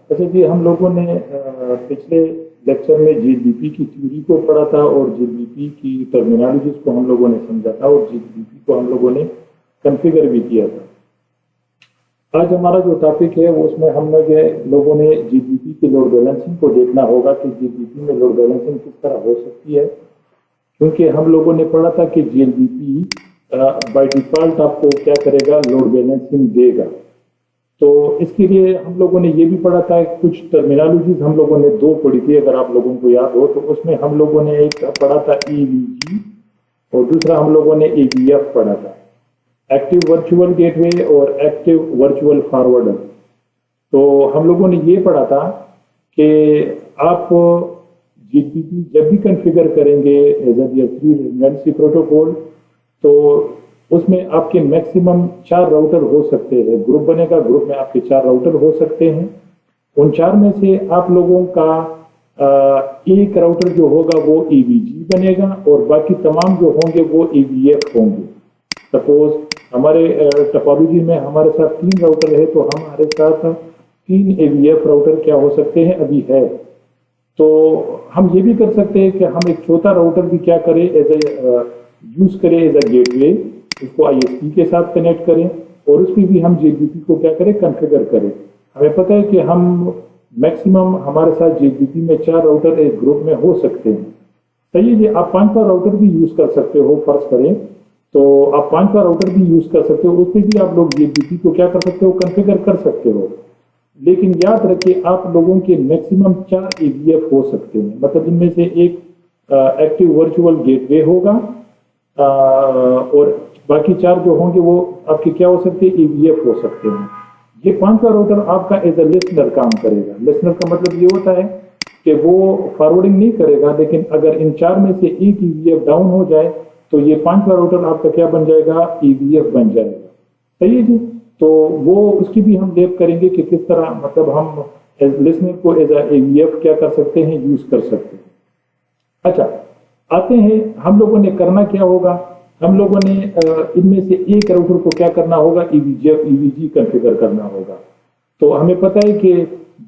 अच्छा जी, हम लोगों ने पिछले लेक्चर में जीबीपी की थ्योरी को पढ़ा था और जीबीपी की टर्मिनोलॉजीज को हम लोगों ने समझा था और जीबीपी को हम लोगों ने कॉन्फ़िगर भी किया था। आज हमारा जो टॉपिक है वो उसमें हम लोगों ने जीबीपी के लोड बैलेंसिंग को देखना होगा कि जीबीपी में लोड बैलेंसिंग किस तरह हो सकती है, क्योंकि हम लोगों ने पढ़ा था कि जीबीपी बाय डिफॉल्ट आपको क्या करेगा, लोड बैलेंसिंग देगा। तो इसके लिए हम लोगों ने ये भी पढ़ा था, कुछ टर्मिनोलॉजीज हम लोगों ने दो पढ़ी थी, अगर आप लोगों को याद हो तो। उसमें हम लोगों ने एक पढ़ा था ईवीजी और दूसरा हम लोगों ने एवीएफ पढ़ा था, एक्टिव वर्चुअल गेटवे और एक्टिव वर्चुअल फॉरवर्डर। तो हम लोगों ने ये पढ़ा था कि आप जीबीपी जब भी कॉन्फ़िगर करेंगे एज ए थ्री रेडंडेंसी प्रोटोकॉल, तो उसमें आपके मैक्सिमम 4 राउटर हो सकते हैं। ग्रुप बनेगा, ग्रुप में आपके 4 राउटर हो सकते हैं। उन 4 में से आप लोगों का एक राउटर जो होगा वो ईवीजी बनेगा और बाकी तमाम जो होंगे वो ईवीएफ होंगे। सपोज हमारे टोपोलॉजी में हमारे साथ 3 राउटर है, तो हमारे साथ 3 ईवीएफ राउटर क्या हो सकते हैं, अभी है। तो हम ये भी कर सकते हैं कि हम एक चौथा राउटर भी क्या करें, एज ए यूज करें एज ए गेटवे, उसको आईएसपी के साथ कनेक्ट करें और उसमें भी हम जीबीपी को क्या करें, कॉन्फ़िगर करें। हमें पता है कि हम मैक्सिमम हमारे साथ जीबीपी में 4 राउटर एक ग्रुप में हो सकते हैं। सही है, आप 5वां राउटर भी यूज कर सकते हो, फर्ज करें तो आप 5वां राउटर भी यूज कर सकते हो, उसमें भी आप लोग जीबीपी को क्या कर सकते हो, कॉन्फ़िगर कर सकते हो। लेकिन याद रखिए आप लोगों के मैक्सिमम 4 ईवीएफ हो सकते हैं, मतलब इनमें से एक एक्टिव वर्चुअल गेटवे होगा और बाकी 4 जो होंगे वो आपके क्या हो सकते हैं, ईवीएफ हो सकते हैं। ये 5वां राउटर आपका एज ए लिसनर काम करेगा। लिसनर का मतलब ये होता है कि वो फॉरवर्डिंग नहीं करेगा, लेकिन अगर इन 4 में से एक ईवीएफ डाउन हो जाए तो ये 5वां राउटर आपका क्या बन जाएगा, ईवीएफ बन जाएगा। सही है जी। तो वो उसकी भी हम देख करेंगे कि किस तरह, मतलब हम लिसनर को एज ए ईवीएफ क्या कर सकते हैं, यूज कर सकते हैं। अच्छा, आते हैं हम लोगों ने करना क्या होगा, हम लोगों ने इनमें से एक राउटर को क्या करना होगा, ईवीजी कॉन्फ़िगर करना होगा। तो हमें पता है कि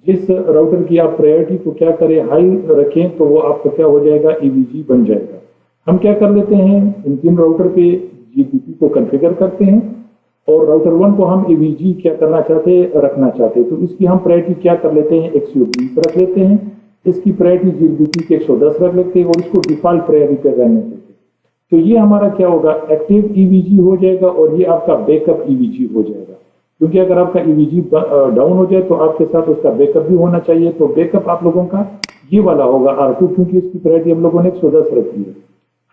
जिस राउटर की आप प्रायोरिटी को क्या करें, हाई रखें, तो वो आपका क्या हो जाएगा, ईवीजी बन जाएगा। हम क्या कर लेते हैं, इन 3 राउटर पे जीबीपी को कॉन्फ़िगर करते हैं और राउटर 1 को हम ईवीजी क्या करना चाहते हैं, रखना चाहते हैं। तो इसकी हम प्रायोरिटी क्या कर लेते हैं, 120 रख लेते हैं। इसकी प्रायोरिटी जीबीपी के 110 रख लेते हैं और इसको डिफॉल्ट प्रायोरिटी पे रहने देते हैं। तो ये हमारा क्या होगा, एक्टिव ईवीजी हो जाएगा और ये आपका बैकअप ईवीजी हो जाएगा। क्योंकि अगर आपका ईवीजी डाउन हो जाए तो आपके साथ उसका बैकअप भी होना चाहिए। तो बैकअप आप लोगों का ये वाला होगा R2, क्योंकि इसकी प्रायोरिटी हम लोगों ने 110 रखी है।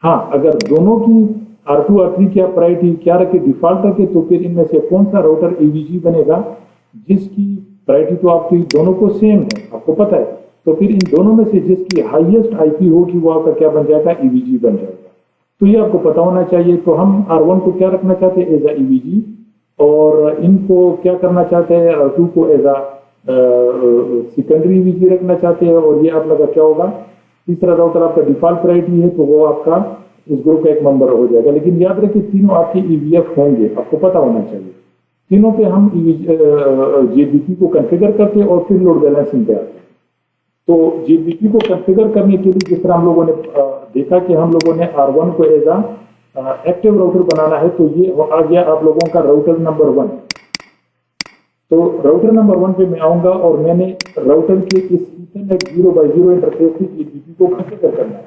हाँ, अगर दोनों की R2 R3 की आप प्रायोरिटी क्या रखे, डिफॉल्ट रखे, तो फिर इनमें से कौन सा राउटर ईवीजी बनेगा जिसकी प्रायोरिटी तो आपकी दोनों को सेम है, आपको पता है। तो फिर इन दोनों में से जिसकी हाईएस्ट आईपी होगी वो आपका क्या बन जाएगा, ईवीजी बन जाएगा। तो ये आपको पता होना चाहिए। तो हम R1 को क्या रखना चाहते हैं, एज ए ईवीजी, और इनको क्या करना चाहते हैं, R2 को एज ए सेकेंडरी ईवीजी रखना चाहते हैं। और ये आप लोग का क्या होगा, तीसरा राउटर आपका डिफॉल्ट प्रायोरिटी है, तो वो आपका इस ग्रुप का एक मेंबर हो जाएगा। लेकिन याद रखिए तीनों आपके ईवीएफ होंगे, आपको पता होना चाहिए। तीनों पे हम जीबीपी को कॉन्फ़िगर करते हैं और फिर लोड बैलेंसिंग पे आते हैं। तो जीबीपी को कॉन्फ़िगर करने के लिए जिस तरह हम लोगों ने देखा कि हम लोगों ने R1 को एज एक्टिव राउटर बनाना है, तो ये आ गया आप लोगों का राउटर नंबर 1। तो राउटर नंबर 1 पे मैं आऊंगा और मैंने राउटर के इस ईथरनेट 0x0 इंटरफेस की जीबीपी को कॉन्फ़िगर करना है।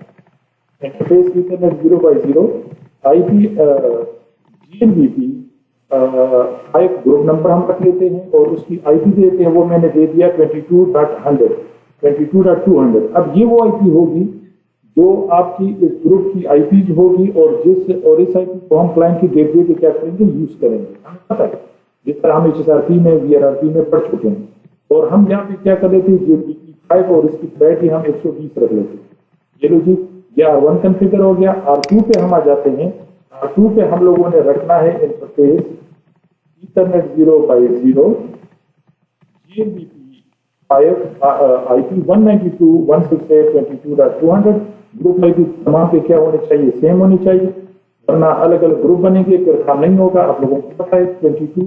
Interface Ethernet 0x0 IP GLBP 5 group number हम रख लेते हैं और उसकी आईपी देते हैं, वो मैंने दे दिया 22.100 22.200। अब ये वो आईपी होगी जो आपकी इस ग्रुप की आईपी होगी और इस आईपी को हम क्लाइंट की गेटवे पे क्या करेंगे, यूज करेंगे। हमें पता है, जिस तरह हम एचएसआरपी में वीआरआरपी में पढ़ चुके हैं। और हम यहाँ पे क्या कर लेते हैं, जीबीपी 5 और इसकी प्रायोरिटी हम 120 रख लेते हैं। ये लो जी, ये R1 कॉन्फ़िगर हो गया। R2 पे हम आ जाते हैं। R2 पे हम लोगों ने रखना है interface Ethernet 0x0 GBP 5 IP 192.168.22.200। Group IP तमाम पे क्या होनी चाहिए, सेम होनी चाहिए, वरना अलग अलग ग्रुप बनेंगे फिर काम नहीं होगा। आप लोगों को पता है 22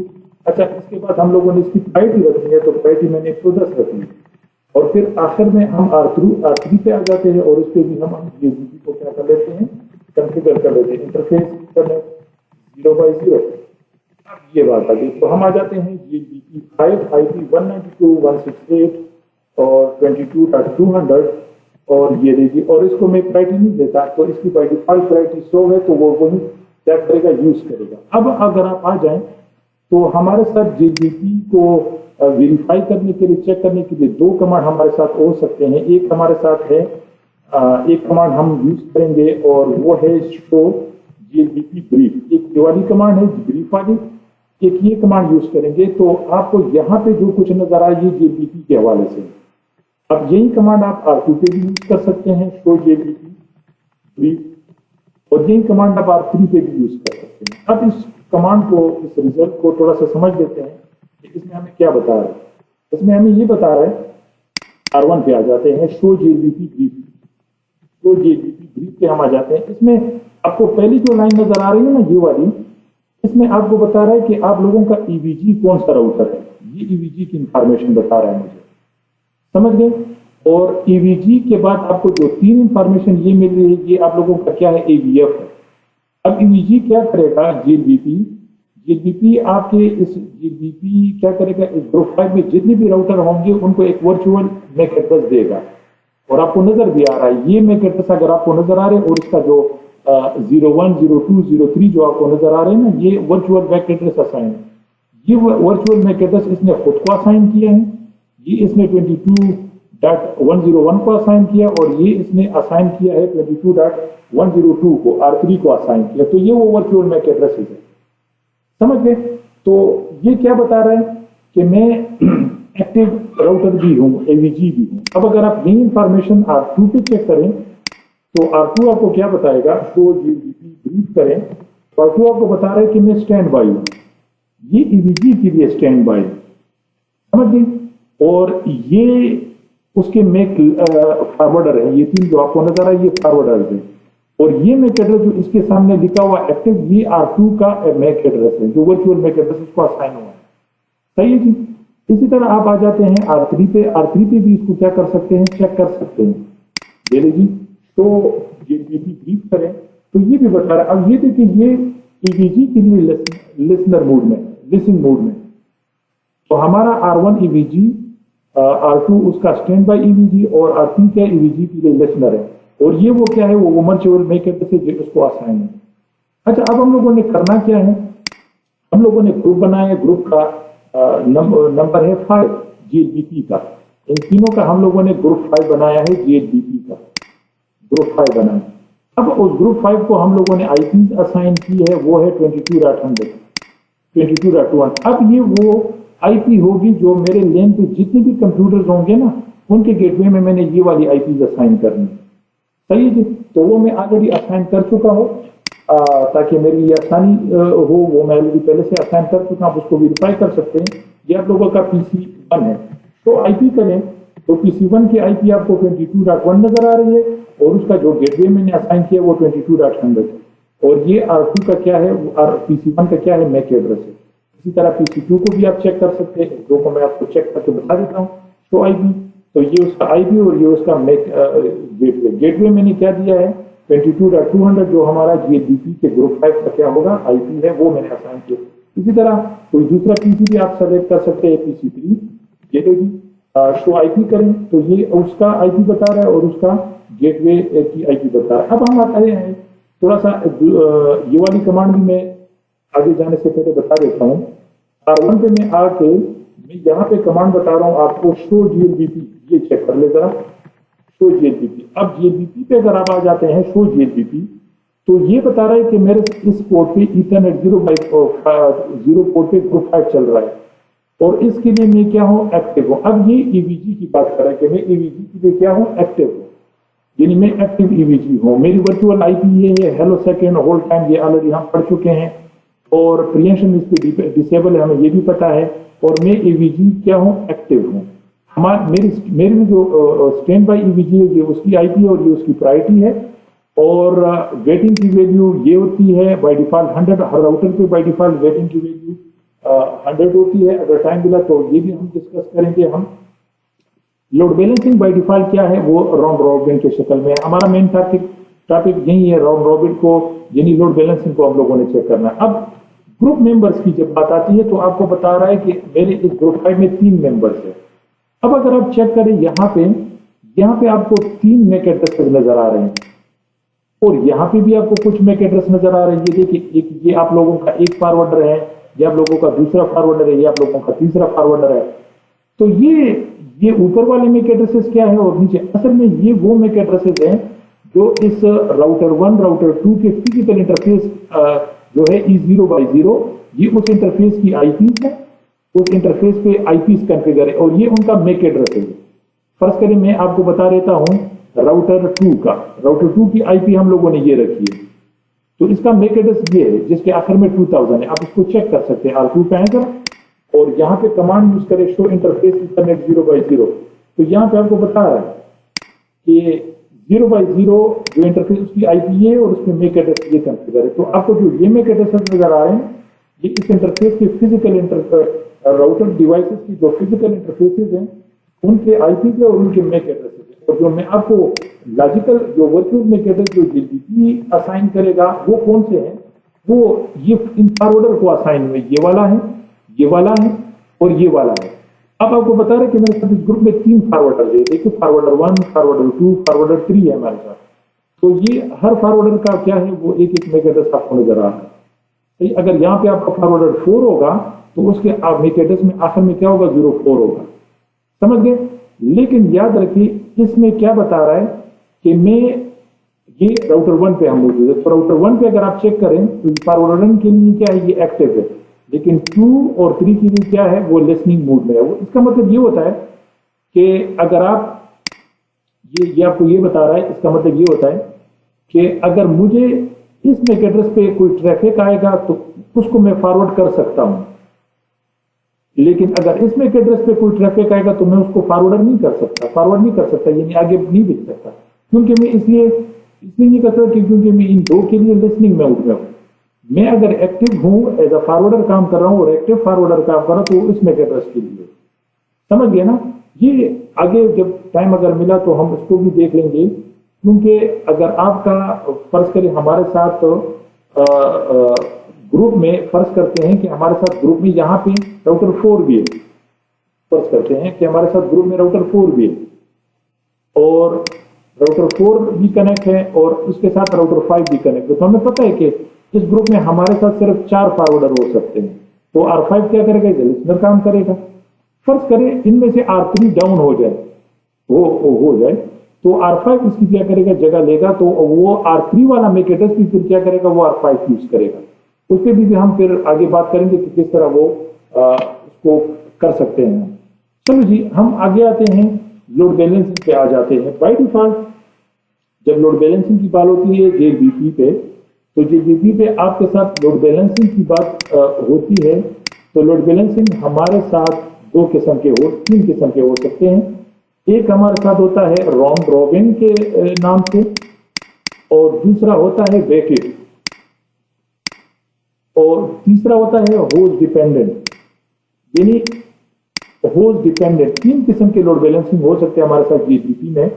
अच्छा, इसके बाद हम लोगों ने इसकी प्रायोरिटी रखनी है, तो प्रायोरिटी मैंने 110 रखी है। और फिर आखिर में हम R3 पे आ जाते हैं और उस पर भी हम JDP को क्या कर लेते हैं, कंफिगर कर लेते हैं। Interface internet 0/0। अब ये बात आ गई, तो हम आ जाते हैं JDP 5 IP 192.168 और 22.200 और ये देखिए, और इसको मैं प्रायोरिटी नहीं देता, तो इसकी बाय डिफॉल्ट प्रायोरिटी 100 है, तो वो वही क्या करेगा, यूज करेगा। अब अगर आप आ जाएं तो हमारे साथ JDP को वेरीफाई करने के लिए, चेक करने के लिए दो कमांड हमारे साथ हो सकते हैं। एक हमारे साथ है, एक कमांड हम यूज करेंगे और वो है शो JDP ब्रीफ। एक ये वाली कमांड है ब्रीफ वाली, एक ये कमांड यूज करेंगे। तो आपको यहाँ पे जो कुछ नजर आए ये JDP के हवाले से। अब यही कमांड आप R2 पे भी यूज कर सकते हैं, शो JDP ब्रीफ, और यही कमांड आप R3 पे भी यूज कर सकते हैं। अब इस कमांड को, इस रिजल्ट को थोड़ा सा समझ लेते हैं कि इसमें हमें क्या बता रहा है। इसमें हमें ये बता रहा है, R1 पे आ जाते हैं, show JDP brief. Show JDP brief पे हम आ जाते हैं। इसमें आपको पहली जो लाइन नजर आ रही है ना, ये वाली, इसमें आपको बता रहा है कि आप लोगों का EVG कौन सा राउटर है। ये EVG की इंफॉर्मेशन बता रहा है मुझे, समझ गए। और EVG के बाद आपको जो तीन इंफॉर्मेशन ये मिल रही है, ये आप लोगों का क्या है, AVF है। अब EVG क्या करेगा, JDP आपके इस JDP क्या करेगा, इस ग्रुप 5 में जितने भी राउटर होंगे उनको एक वर्चुअल मैक एड्रेस देगा। और आपको नजर भी आ रहा है, ये मैक एड्रेस अगर आपको नजर आ रहे हैं, और इसका जो 01, 02, 03 जो आपको नजर आ रहे हैं ना, ये वर्चुअल मैक एड्रेस असाइन है। ये वर्चुअल मैक एड्रेस इसने खुद को असाइन किया है, ये इसने 22.101 को असाइन किया, और ये इसने असाइन किया है 22.102 को, R3 को असाइन किया। तो ये वो वर्चुअल मैक एड्रेस है, समझ गए। तो ये क्या बता रहा है कि मैं एक्टिव राउटर भी हूं, AVG भी हूं। अब अगर आप यही इंफॉर्मेशन R2 पे चेक करें तो R2 आपको क्या बताएगा, शो JDP ब्रीफ करें तो R2 आपको बता रहा है कि मैं स्टैंड बाई हूं। ये EVG के लिए स्टैंड बाई, समझ गए। और ये उसके मैक फॉरवर्डर है, ये तीन जो आपको नजर आए ये फॉरवर्डर है। और ये मैक एड्रेस जो इसके सामने लिखा हुआ एक्टिव, ये R2 का मैक एड्रेस है, जो वर्चुअल मैक एड्रेस इसको असाइन हुआ है, सही है जी। इसी तरह आप आ जाते हैं R3 पे। R3 पे भी इसको क्या कर सकते हैं, चेक कर सकते हैं। ये लीजिए, तो JDP ब्रीफ करें तो ये भी बता रहा है। अब ये देखिए, ये EVG के लिए लिसनर मोड में, लिसनिंग मोड में। तो हमारा R1 EVG, R2 उसका स्टैंड बाई EVG, और R3 क्या EVG के लिए लिसनर है। और ये वो क्या है, वो वर्चुअल मैक एड्रेस है जो उसको असाइन है। अच्छा, अब हम लोगों ने करना क्या है, हम लोगों ने ग्रुप बनाया है, ग्रुप का नंबर है 5 JDP का। इन तीनों का हम लोगों ने ग्रुप 5 बनाया है, JDP का ग्रुप 5 बनाया। अब उस ग्रुप 5 को हम लोगों ने IP असाइन की है, वो है 22.100, 22.1। अब ये वो IP होगी जो मेरे लेन पे जितने भी कंप्यूटर्स होंगे ना, उनके गेटवे में मैंने ये वाली IP असाइन करनी, सही है जी। तो वो मैं ऑलरेडी असाइन कर चुका हूँ, ताकि मेरी ये आसानी हो, वो मैं ऑलरेडी पहले से असाइन कर चुका हूँ, उसको वेरीफाई कर सकते हैं। ये आप लोगों का PC1 है, तो IP करें तो PC1 की IP आपको 22.1 नजर आ रही है, और उसका जो गेटवे मैंने असाइन किया वो 22.100 है। और ये R2 का क्या है, PC1 का क्या है, मैक एड्रेस है। इसी तरह PC2 को भी आप चेक कर सकते हैं, दो को मैं आपको चेक करके बता देता हूँ। तो IP, तो ये उसका IP और ये उसका मैक गेटवे। गेटवे मैंने क्या दिया है, 22.200 जो हमारा JDP के ग्रुप 5 का क्या होगा, IP है, वो मैंने असाइन किया। इसी तरह कोई दूसरा PC भी आप सेलेक्ट कर सकते हैं, PC3, ये देखिए, शो IP करें तो ये उसका IP बता रहा है और उसका गेटवे की IP बता रहा है। अब हम आते हैं थोड़ा सा, ये वाली कमांड भी मैं आगे जाने से पहले बता देता हूँ। R1 पे मैं आके मैं यहाँ पे कमांड बता रहा हूँ आपको, शो JDP, ये चेक कर ले जरा, शो JDP। अब JDP पे अगर आप आ जाते हैं, शो JDP, तो ये बता रहा है कि मेरे इस पोर्ट पे ईथरनेट 0 पोर्ट पे ग्रुप 5 चल रहा है, और इसके लिए मैं क्या हूँ, एक्टिव हूँ। अब ये EVG की बात कर रहा है कि मैं EVG के लिए क्या हूँ, एक्टिव हूँ, यानी मैं एक्टिव EVG हूँ। मेरी वर्चुअल IP ये है, हेलो सेकेंड, होल्ड टाइम, ये ऑलरेडी हम पढ़ चुके हैं, और प्रियेंशन इस पे डिसेबल है, हमें ये भी पता है। और मैं EVG क्या हूँ, एक्टिव हूँ। मेरी जो स्टैंड बाई EVG है, ये उसकी IP और ये उसकी प्रायोरिटी है। और वेटिंग की वैल्यू ये होती है बाय डिफॉल्ट 100, हर राउटर पे बाय डिफॉल्ट वेटिंग की वैल्यू 100 होती है। अगर टाइम मिला तो ये भी हम डिस्कस करेंगे। हम लोड बैलेंसिंग बाय डिफॉल्ट क्या है, वो राउंड रॉबिन के शक्ल में हमारा मेन टॉपिक यही है, राउंड रॉबिन को यानी लोड बैलेंसिंग को हम लोगों ने चेक करना है। अब ग्रुप मेंबर्स की जब बात आती है तो आपको बता रहा है कि मेरे इस ग्रुप 5 में 3 मेंबर्स है। अब अगर आप चेक करें यहाँ पे आपको 3 मैक एड्रेसेस नजर आ रहे हैं और यहाँ पे भी आपको कुछ मैक एड्रेस नजर आ रहे हैं। ये देखिए, एक ये आप लोगों का एक फॉरवर्डर है, ये आप लोगों का दूसरा फॉरवर्डर है, ये आप लोगों का तीसरा फॉरवर्डर है। तो ये ऊपर वाले मैक एड्रेसेस क्या है और नीचे, असल में ये वो मैक एड्रेसेस हैं जो इस राउटर 1 राउटर 2 के फिजिकल इंटरफेस जो है E0/0, ये उस इंटरफेस की आईपीस है, उस इंटरफेस पे आईपीस कॉन्फ़िगर है और ये उनका मैक एड्रेस है। फर्ज करें मैं आपको बता देता हूं राउटर 2 की आईपी हम लोगों ने ये रखी है, तो इसका मैक एड्रेस ये है जिसके आखिर में 2000 है। आप इसको चेक कर सकते हैं, R2 पे आएगा और यहाँ पे कमांड यूज करें शो इंटरफेस इंटरनेट 0/0, तो यहाँ पे आपको बता रहा है कि 0/0 जो इंटरफेस उसकी आईपी है और उसमें मैक एड्रेस ये कॉन्फ़िगर है। तो आपको जो ये मैक एड्रेस नजर आ रहे हैं ये इस इंटरफेस के फिजिकल राउटर डिवाइसेस की जो फिजिकल इंटरफेसेस हैं उनके आईपी है और उनके मैक एड्रेसेस है। और जो मैं आपको लॉजिकल जो वर्चुअल मैक एड्रेस जो जीडीपी असाइन करेगा वो कौन से हैं, वो ये इन फॉरवर्डर को असाइन हुए, ये वाला है, ये वाला है और ये वाला है। अब आपको बता रहे कि मेरे साथ इस ग्रुप में 3 फॉरवर्डर है, देखिए फॉरवर्डर 1, फॉरवर्डर 2, फॉरवर्डर 3 है हमारे साथ। तो ये हर फॉरवर्डर का क्या है, वो एक एक मैक एड्रेस आपको नजर आ रहा है। तो अगर यहाँ पे आपका फॉरवर्डर 4 होगा तो उसके मैक एड्रेस में आखिर में क्या होगा, 04 होगा, समझ गए। लेकिन याद रखिए इसमें क्या बता रहा है कि मैं ये राउटर 1 पे हम मौजूद है, तो राउटर 1 पे अगर आप चेक करें तो फॉरवर्डर 1 के लिए क्या है, ये एक्टिव है, लेकिन 2 और 3 के लिए क्या है, वो लिसनिंग मोड में है। वो इसका मतलब ये होता है कि अगर आप ये आपको ये बता रहा है, इसका मतलब ये होता है कि अगर मुझे इस मैक एड्रेस पे कोई ट्रैफिक आएगा तो उसको मैं फॉरवर्ड कर सकता हूं, लेकिन अगर इस मैक एड्रेस पे कोई ट्रैफिक आएगा तो मैं उसको फॉरवर्ड नहीं कर सकता, यानी आगे नहीं भेज सकता। क्योंकि मैं इसलिए नहीं कर सकता क्योंकि मैं इन 2 के लिए लिसनिंग मोड में हूं। मैं अगर एक्टिव हूं, एज अ फॉरवर्डर काम कर रहा हूं और एक्टिव फॉरवर्डर काम कर रहा हूं तो इस मैक एड्रेस के लिए, समझ गए ना। ये आगे जब टाइम अगर मिला तो हम इसको भी देख लेंगे, क्योंकि अगर आपका फर्ज करें हमारे साथ ग्रुप में, फर्ज करते हैं कि हमारे साथ ग्रुप में यहाँ पे राउटर 4 भी है, फर्ज करते हैं कि हमारे साथ ग्रुप में राउटर 4 भी है और राउटर 4 भी कनेक्ट है और उसके साथ राउटर 5 भी कनेक्ट है। तो हमें पता है कि इस ग्रुप में हमारे साथ सिर्फ 4 फॉरवर्डर हो सकते हैं, तो R5 क्या करेगा, लिसनर काम करेगा। फर्ज करें इनमें से R3 डाउन हो जाए, हो जाए तो R5 इसकी क्या करेगा, जगह लेगा, तो वो R3 वाला मैक एड्रेस भी फिर क्या करेगा, वो R5 यूज करेगा। उस पर भी हम फिर आगे बात करेंगे कि किस तरह वो उसको कर सकते हैं। चलो जी, हम आगे आते हैं, लोड बैलेंसिंग पे आ जाते हैं। बाय डिफॉल्ट जब लोड बैलेंसिंग की बात होती है JBP पे, तो JBP पे आपके साथ लोड बैलेंसिंग की बात होती है, तो लोड बैलेंसिंग हमारे साथ 3 किस्म के हो सकते हैं। एक हमारे साथ होता है राउंड रॉबिन के नाम से और दूसरा होता है वेटेड और तीसरा होता है होस्ट डिपेंडेंट। यानी होस्ट डिपेंडेंट 3 किस्म के लोड बैलेंसिंग हो सकते हैं हमारे साथ JBP में।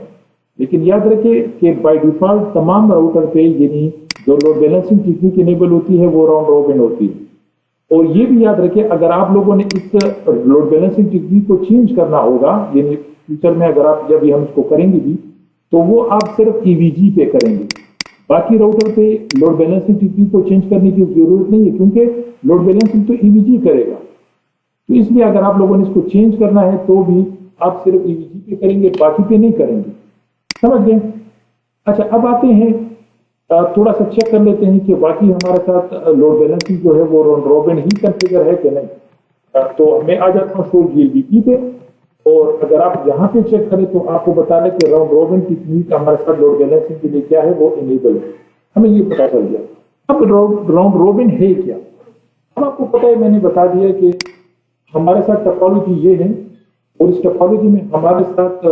लेकिन याद रखिए कि बाय डिफॉल्ट तमाम राउटर पे यानी जो लोड बैलेंसिंग टेक्निक इनेबल होती है वो राउंड रॉबिन होती है। और ये भी याद रखिए अगर आप लोगों ने इस लोड बैलेंसिंग टेक्निक को चेंज करना होगा, यानी फ्यूचर में अगर आप जब भी हम इसको करेंगे भी, तो वो आप सिर्फ EVG पे करेंगे, बाकी राउटर पे लोड बैलेंसिंग टेक्निक को चेंज करने की जरूरत नहीं है, क्योंकि लोड बैलेंसिंग तो EVG करेगा। तो इसलिए अगर आप लोगों ने इसको चेंज करना है तो भी आप सिर्फ EVG पे करेंगे, बाकी पे नहीं करेंगे, समझ गए। अच्छा, अब आते हैं थोड़ा सा चेक कर लेते हैं कि बाकी हमारे साथ लोड बैलेंसिंग जो है वो राउंड रॉबिन ही कॉन्फ़िगर है कि नहीं। तो मैं आ जाता हूँ शो JBP पे और अगर आप यहाँ पे चेक करें तो आपको बता रहे कि राउंड रॉबिन टेक्निक हमारे साथ लोड बैलेंसिंग के लिए क्या है, वो इनेबल है, हमें ये पता चल गया। अब राउंड रॉबिन है क्या, अब आपको पता है, मैंने बता दिया कि हमारे साथ टोपोलॉजी ये है और इस टोपोलॉजी में हमारे साथ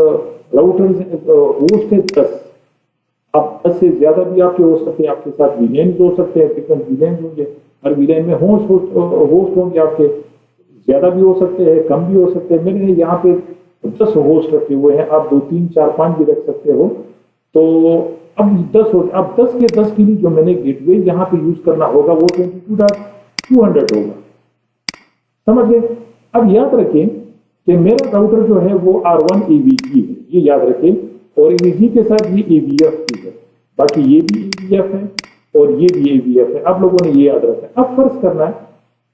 राउटर्स होस्ट है 10। अब 10 से ज्यादा भी आपके हो सकते हैं, आपके साथ VLANs हो सकते हैं, फ्रीक्वेंट VLANs होंगे, हर वीलाइन में होस्ट होंगे आपके, ज्यादा भी हो सकते हैं, कम भी हो सकते हैं। मैंने यहाँ पे 10 होस्ट रखे हुए हैं, आप 2, 3, 4, 5 भी रख सकते हो। तो अब 10 हो, अब 10 के 10 के लिए जो मैंने गेटवे यहाँ पे यूज करना होगा वो 22.200 होगा, समझ गए। अब याद रखें कि मेरा राउटर जो है वो R1 AVG है, ये याद रखें, और AVG के साथ ये AVF भी है, बाकी ये भी AVF है और ये भी AVF है। आप लोगों ने ये याद रखना है। अब फर्ज करना है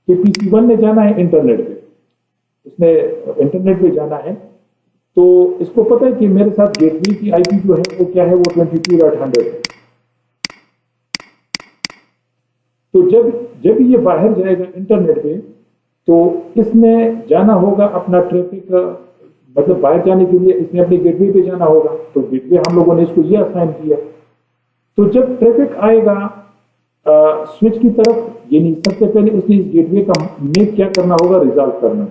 कि PC1 ने जाना है इंटरनेट पे, उसने इंटरनेट पे जाना है, तो इसको पता है कि मेरे साथ गेटवे की IP जो है वो क्या है, वो 22.100 है। तो जब ये बाहर जाएगा इंटरनेट पे, तो इसमें जाना होगा अपना ट्रैफिक, मतलब बाहर जाने के लिए इसने अपने गेटवे पे जाना होगा। तो गेटवे हम लोगों ने इसको ये असाइन किया। तो जब ट्रैफिक आएगा स्विच की तरफ, यानी सबसे पहले उसने इस गेटवे का मेक क्या करना होगा, रिजॉल्व करना।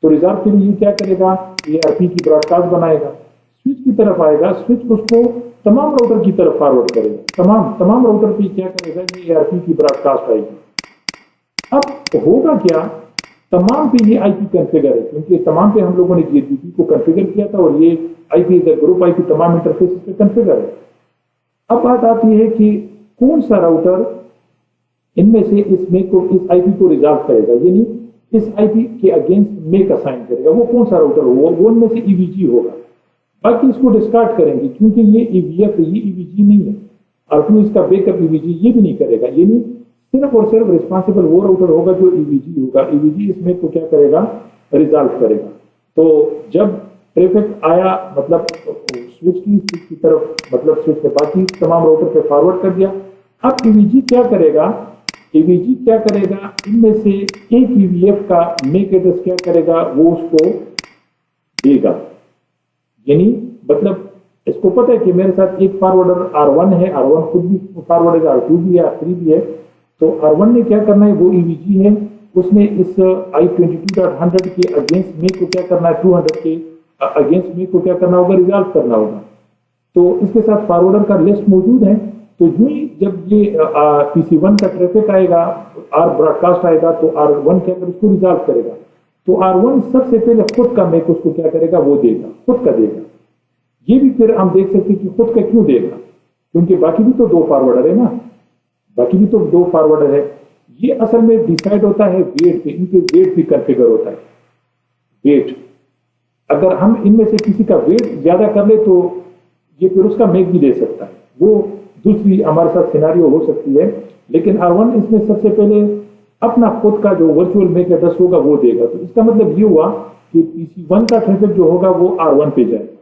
तो रिजॉल्व के लिए क्या करेगा, ARP की ब्रॉडकास्ट बनाएगा, स्विच की तरफ आएगा, स्विच उसको तमाम राउटर की तरफ फॉरवर्ड करेगा, तमाम राउटर पे क्या करेगा, ये ARP की ब्रॉडकास्ट आएगी। अब होगा क्या, तमाम पे ये IP कॉन्फ़िगर है, क्योंकि तमाम पे हम लोगों ने GDP को कॉन्फ़िगर किया था और ये IP ग्रुप IP तमाम इंटरफेस पे कॉन्फ़िगर है। अब बात आती है कि कौन सा राउटर इनमें से इस IP को रिजॉल्व करेगा, यानी इस IP के अगेंस्ट मेक असाइन करेगा, वो कौन सा राउटर होगा, वो इनमें से EVG होगा। बाकी इसको डिस्कार्ड करेंगे क्योंकि ये EVF है, ये EVG नहीं है। R2 इसका बैकअप EVG ये भी नहीं करेगा, यानी सिर्फ और सिर्फ रिस्पॉन्सिबल वो राउटर होगा जो EVG होगा। EVG इसमें को क्या करेगा, रिजॉल्व करेगा। तो जब ट्रैफिक आया, मतलब स्विच की तरफ, मतलब स्विच ने बाकी तमाम राउटर पे फॉरवर्ड कर दिया। अब EVG क्या करेगा, इनमें से एक EVF का मेक एड्रेस क्या करेगा, वो उसको देगा। यानी मतलब इसको पता है कि मेरे साथ एक फॉरवर्डर R1 है, R1 खुद भी फॉरवर्ड है, R2 भी है, R3 भी है। तो R1 ने क्या करना है, वो EVG है, उसने इस I22.100 के अगेंस्ट में को क्या करना है, 200 के अगेंस्ट में को क्या करना होगा, रिजॉल्व करना होगा। तो इसके साथ फॉरवर्डर का लिस्ट मौजूद है। तो यूं ही जब ये PC1 का ट्रैफिक आएगा, R ब्रॉडकास्ट आएगा, तो R1 क्या करेगा, उसको रिजॉल्व करेगा। तो R1 सबसे पहले खुद का मेक उसको क्या करेगा, वो देगा, खुद का देगा। ये भी फिर हम देख सकते हैं कि खुद का क्यों देगा, क्योंकि बाकी भी तो 2 फॉरवर्डर है ना, बाकी भी तो 2 फॉरवर्डर है। ये असल में डिसाइड होता है वेट पे, इनके वेट भी कॉन्फ़िगर होता है। वेट, अगर हम इनमें से किसी का वेट ज्यादा कर ले तो ये फिर उसका मेक भी दे सकता है, वो दूसरी हमारे साथ सिनारियो हो सकती है। लेकिन R1 इसमें सबसे पहले अपना खुद का जो वर्चुअल मेक एड्रेस होगा वो देगा। तो इसका मतलब ये हुआ कि PC1 का ट्रैफिक जो होगा वो R1 पे जाएगा।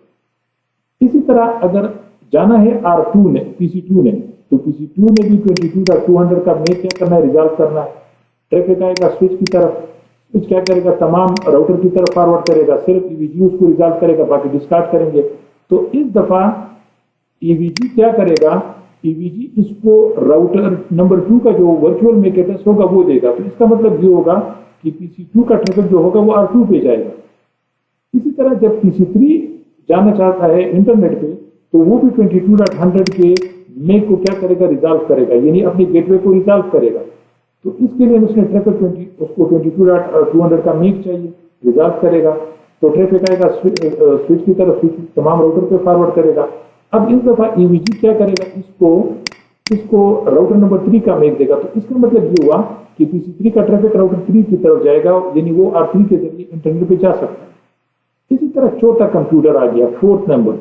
इसी तरह अगर जाना है R2 ने, PC2 ने, तो PC2 ने भी 22.200 का मेक क्या करना है, रिजॉल्व करना है। ट्रैफिक आएगा स्विच की तरफ, स्विच क्या करेगा, तमाम राउटर की तरफ फॉरवर्ड करेगा, सिर्फ EVG उसको रिजॉल्व करेगा, बाकी डिस्कार्ड करेंगे। तो इस दफा EVG क्या करेगा, EVG इसको राउटर नंबर 2 का जो वर्चुअल मेक एड्रेस होगा वो देगा। तो इसका मतलब ये होगा कि PC2 का ट्रैफिक जो होगा वो R2 पे जाएगा। इसी तरह जब PC3 जाना चाहता है इंटरनेट पे, तो वो भी 22.100 के मेक को क्या करेगा, रिजॉल्व करेगा, यानी अपने गेटवे को रिजॉल्व करेगा। तो इसके लिए उसने ट्रैफिक उसको 22.200 का मेक चाहिए, रिजॉल्व करेगा। तो ट्रैफिक आएगा स्विच की तरफ, स्विच तमाम राउटर पे फॉरवर्ड करेगा। अब इस दफा EVG क्या करेगा, इसको राउटर नंबर 3 का मेक देगा। तो इसका मतलब ये हुआ कि PC3 का ट्रैफिक राउटर 3 की तरफ जाएगा, यानी वो R3 के जरिए इंटरनेट पे जा सकता है। इसी तरह चौथा कंप्यूटर आ गया, 4th नंबर,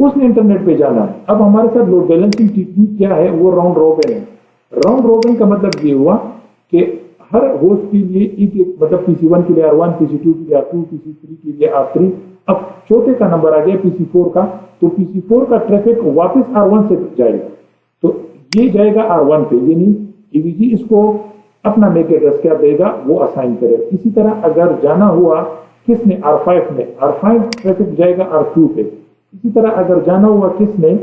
उसने इंटरनेट पे जाना है। अब हमारे साथ लोड बैलेंसिंग टेक्निक क्या है, वो राउंड रॉबिन है। राउंड रॉबिन का मतलब ये हुआ कि हर होस्ट के लिए एक, मतलब PC1 के लिए R1, PC2 के लिए R2, PC3 के लिए R3। अब चौथे का नंबर आ गया PC4 का, तो PC4 का ट्रैफिक वापस R1 से जाएगा, तो ये जाएगा R1 पे, यानी EVG इसको अपना मेक एड्रेस क्या देगा, वो असाइन करेगा। इसी तरह अगर जाना हुआ किसने, R5 में, R5 ट्रैफिक जाएगा R2 पे। इसी तरह अगर जाना हुआ किसने,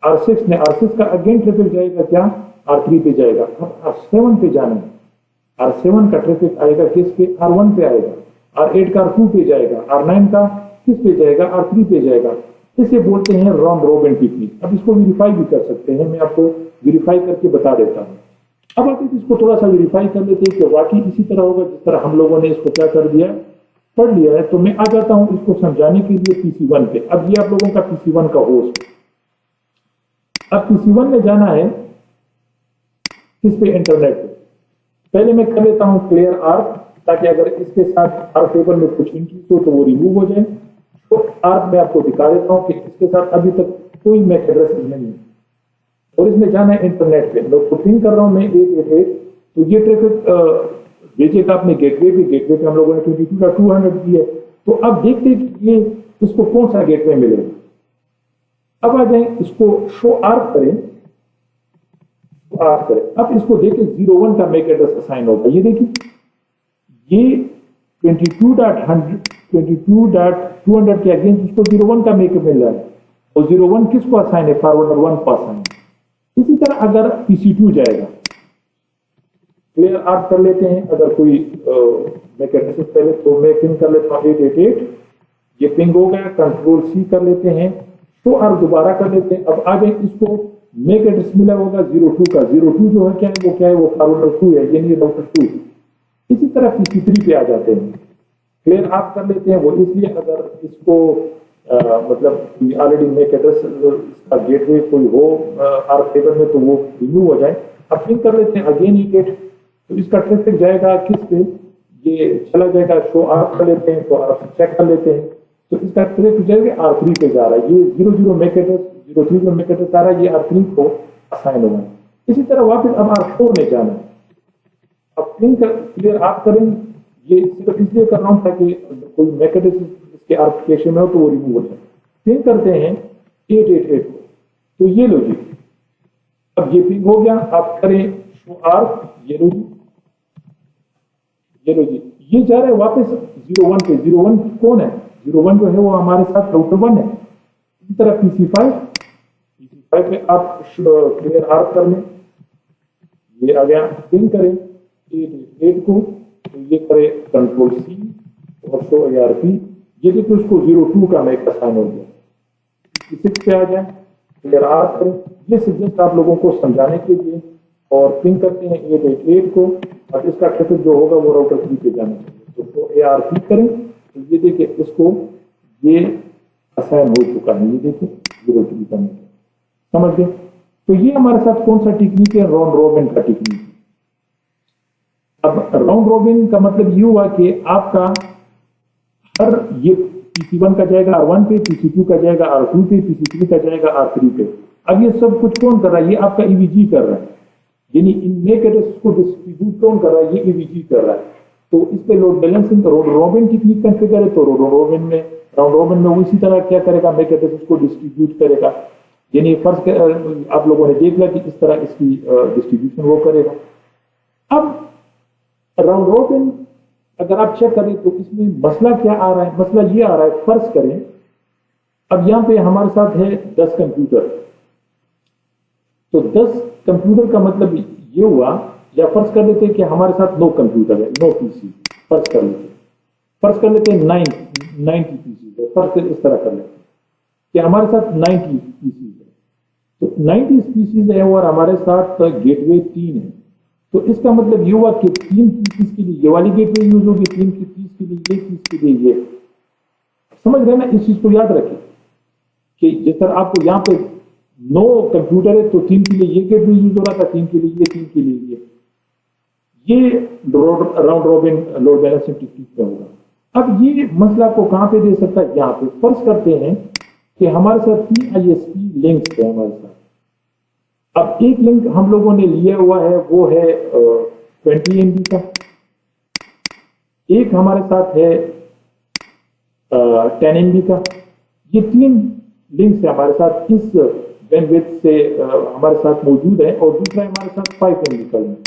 R6 ने, R6 का अगेन ट्रैफिक जाएगा क्या, R3 पे जाएगा। अब R7 पे जाना है, R7 का ट्रैफिक आएगा किस पे, R1 पे आएगा। R8 का R2 पे जाएगा, R9 का किस पे जाएगा, R3 पे जाएगा। इसे बोलते हैं राउंड रॉबिन टेक्निक। अब इसको वेरीफाई भी कर सकते हैं, मैं आपको वेरीफाई करके बता देता हूँ। अब आप इसको थोड़ा सा वेरीफाई कर लेते हैं कि वाकई इसी तरह होगा जिस तरह हम लोगों ने इसको क्या कर दिया, पढ़ लिया है। तो मैं आ जाता हूं इसको समझाने के लिए PC1 पे। अब ये आप लोगों का PC1 का होस्ट। अब PC1 में जाना है किस पे, इंटरनेट पे। पहले मैं कर लेता हूं क्लियर आर्क, ताकि अगर इसके साथ आर्क टेबल में कुछ एंट्रीज हो तो वो रिमूव हो जाए। तो आर्क मैं आपको दिखा देता हूं कि इसके साथ अभी तक कोई मैक एड्रेस नहीं है और इसमें जाना है इंटरनेट पे। मैं पुटिंग कर रहा हूं मैं 888, तो ये ट्रैफिक भेजेगा अपने गेटवे पे। गेटवे पे हम लोगों ने 22.200 दी है। तो अब देखते हैं कि ये इसको कौन सा गेटवे मिलेगा। अब आ जाए इसको शो आर्क करें, आर्क करें। अब इसको देखें 01 का मैक एड्रेस असाइन होगा। ये देखिए ये 22.200 के अगेंस्ट उसको 01 का मैक मिल रहा है और 01 किसको असाइन है, फॉरवर्डर 1 को असाइन है। इसी तरह अगर PC2 जाएगा, क्लियर आर्क कर लेते हैं। अगर कोई मैक एड्रेस पहले तो मैं पिंग कर लेता हूं 888, ये पिंग हो गया। कंट्रोल C कर लेते हैं, तो आर्क दोबारा कर लेते हैं। अब आगे इसको मैक एड्रेस मिला होगा 02 का। 02 जो है क्या है वो फॉरवर्डर 2 है, यानी राउटर 2। इसी तरह PC3 पे आ जाते हैं, क्लियर आर्क कर लेते हैं। वो इसलिए अगर इसको मतलब ऑलरेडी मैक एड्रेस का गेटवे कोई हो आर्क टेबल में तो वो रिमूव हो जाए। अब पिंग कर लेते हैं अगेन 88, तो इसका ट्रैफिक जाएगा किस पे, ये चला जाएगा शो आर्क कर लेते हैं। तो आर्क चेक कर लेते हैं, तो इसका ट्रैफिक जाएगा R3 पे जा रहा है। ये 00 मैक एड्रेस 03 में मैक एड्रेस आ रहा है, ये R3 को असाइन होगा। इसी तरह वापस अब R4 में जाना है। अब पिंग कर क्लियर आर्क करें, ये सिर्फ इसलिए कर रहा हूं ताकि कोई मैक एड्रेस इसके आर्क कैशे में हो तो वो रिमूव हो जाए। पिंग करते हैं 888 को, तो ये लो जी, अब ये पिंग हो गया। आप करें शो आर्क, ये लो जी, ये लो जी, ये जा रहा है वापस 01 पे। 01 कौन है, 01 जो है वो हमारे साथ राउटर 1 है। इसी तरह PC5 पे आप क्लियर आर्क कर लें, ये आ गया। पिंग करें 888 को, तो ये करे कंट्रोल C और शो ARP। ये देखिए उसको 02 का मैक असाइन हो गया। 6 पे आ जाए, क्लियर आर्क करें। ये सजेस्ट आप लोगों को समझाने के लिए, और पिंग करते हैं 888 को। अब इसका ट्रैफिक जो होगा वो राउटर 3 पे जाना चाहिए, तो शो ARP करें। तो ये देखिए इसको ये असाइन हो चुका है, ये देखिए 03 का मैक, समझ गए। तो ये हमारे साथ कौन सा टेक्निक है, राउंड रॉबिन का टेक्निक। अब राउंड रॉबिन का मतलब ये हुआ कि आपका हर ये PC1 का जाएगा R1 पे, PC2 का जाएगा R2 पे, PC3 का जाएगा R3 पे। अब ये सब कुछ कौन कर रहा है, ये आपका EVG कर रहा है, यानी इन मैक एड्रेस को डिस्ट्रीब्यूट कौन कर रहा है, ये EVG कर रहा है। तो इस पे load balancing round robin technique configure है। तो राउंड रॉबिन में वो इसी तरह क्या करेगा, मैक एड्रेस को डिस्ट्रीब्यूट करेगा। यानी फर्स्ट आप लोगों ने देख लिया कि इस तरह इसकी डिस्ट्रीब्यूशन वो करेगा। अब राउंड रॉबिन अगर आप चेक करें तो इसमें मसला क्या आ रहा है, मसला ये आ रहा है, फर्ज करें अब यहां पे हमारे साथ है 10 कंप्यूटर। तो 10 कंप्यूटर का मतलब ये हुआ, या फर्ज कर लेते हैं कि हमारे साथ 9 कंप्यूटर है, 9 PC। फर्ज कर लेते हैं 90 PC है। फर्ज इस तरह कर लेते हैं कि हमारे साथ 90 PC है। तो 90 PC है और हमारे साथ गेटवे 3 है। तो इसका मतलब ये हुआ कि 3 चीज के लिए ये वाली गेटवे यूज होगी, 3 की चीज के लिए ये, चीज के लिए ये। समझ रहे ना, इस चीज को याद रखें कि जिस तरह आपको यहाँ पे 9 कंप्यूटर है तो 3 के लिए ये गेटवे यूज हो रहा था, 3 के लिए ये, 3 के लिए ये round robin load balancing technique में होगा। अब ये मसला को कहां पे दे सकता है, यहाँ पे फर्ज करते हैं कि हमारे साथ 3 ISP लिंक्स है हमारे साथ। अब एक लिंक हम लोगों ने लिया हुआ है वो है 20 MB का, एक हमारे साथ है 10 MB का। ये 3 लिंक्स है हमारे साथ इस बैंडविड्थ से हमारे साथ मौजूद है, और दूसरा हमारे साथ 5 MB का लिंक।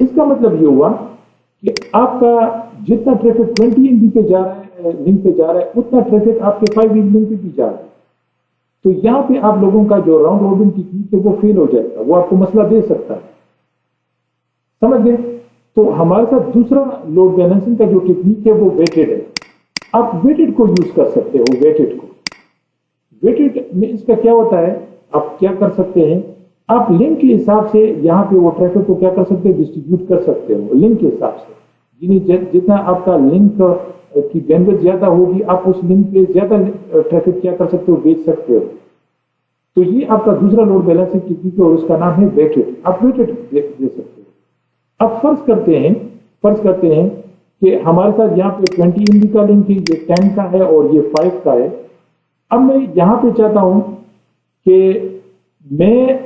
इसका मतलब ये हुआ कि आपका जितना ट्रैफिक 20 MB पे जा रहा है, लिंक पे जा रहा है, उतना ट्रैफिक आपके 5 MB लिंक पे भी जा रहा है। तो यहाँ पे आप लोगों का जो राउंड रॉबिन टेक्निक है वो फेल हो जाएगा, वो आपको मसला दे सकता है। समझ गए। तो हमारे साथ दूसरा लोड बैलेंसिंग का जो टेक्निक है वो वेटेड है। आप वेटेड को यूज कर सकते हो। वेटेड में इसका क्या होता है, आप क्या कर सकते हैं आप लिंक के हिसाब से यहाँ पे वो ट्रैफिक को क्या कर सकते हो, डिस्ट्रीब्यूट कर सकते हो लिंक के हिसाब से। जितना आपका लिंक की बैंडविड्थ ज्यादा होगी, आप उस लिंक पे ज्यादा ट्रैफिक क्या कर सकते हो, बेच सकते हो। तो ये आपका दूसरा लोड बैलेंसिंग टेक्निक है और उसका नाम है वेटेड। आप वेटेड दे सकते हो। अब फर्ज करते हैं कि हमारे साथ यहाँ पे 20 MB का लिंक है, ये 10 का है और ये 5 का है। अब मैं यहाँ पे चाहता हूँ कि मैं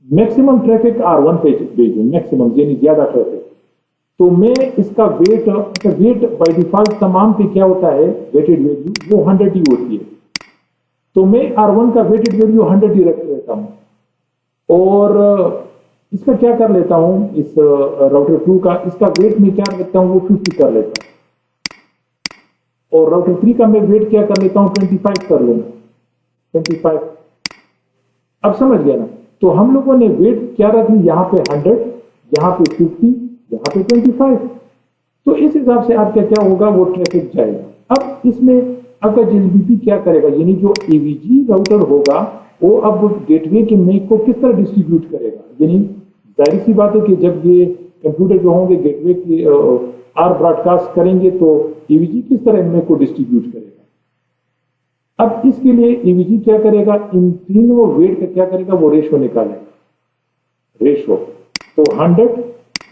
मैक्सिमम ट्रैफिक R1 पे भेजूं, मैक्सिमम यानी ज्यादा ट्रैफिक। तो मैं इसका वेट बाय डिफॉल्ट तमाम पे क्या होता है, वेटेड वैल्यू वो 100 ही होती है। तो मैं R1 का वेटेड वैल्यू 100 ही रख लेता हूं और इसका क्या कर लेता हूं, इस राउटर 2 का इसका वेट में क्या रखता हूं, वो 50 कर लेता हूं। और राउटर 3 का मैं वेट क्या कर लेता हूं, 25 कर लूंगा, 25। अब समझ गया ना। तो हम लोगों ने वेट क्या रख ली, यहाँ पे 100, यहाँ पे 50, यहाँ पे 25। तो इस हिसाब से आपका क्या होगा, वो ट्रैफिक जाएगा। अब इसमें आपका जेएलबीपी क्या करेगा, यानी जो एवीजी राउटर होगा वो अब गेटवे के मेक को किस तरह डिस्ट्रीब्यूट करेगा। यानी जाहिर सी बात है कि जब ये कंप्यूटर जो होंगे गेटवे के आर ब्रॉडकास्ट करेंगे तो एवीजी किस तरह मेक को डिस्ट्रीब्यूट करेगा। अब इसके लिए एवीजी क्या करेगा, इन तीनों वेट का क्या करेगा, वो रेशो निकालेगा, रेशो। तो 100,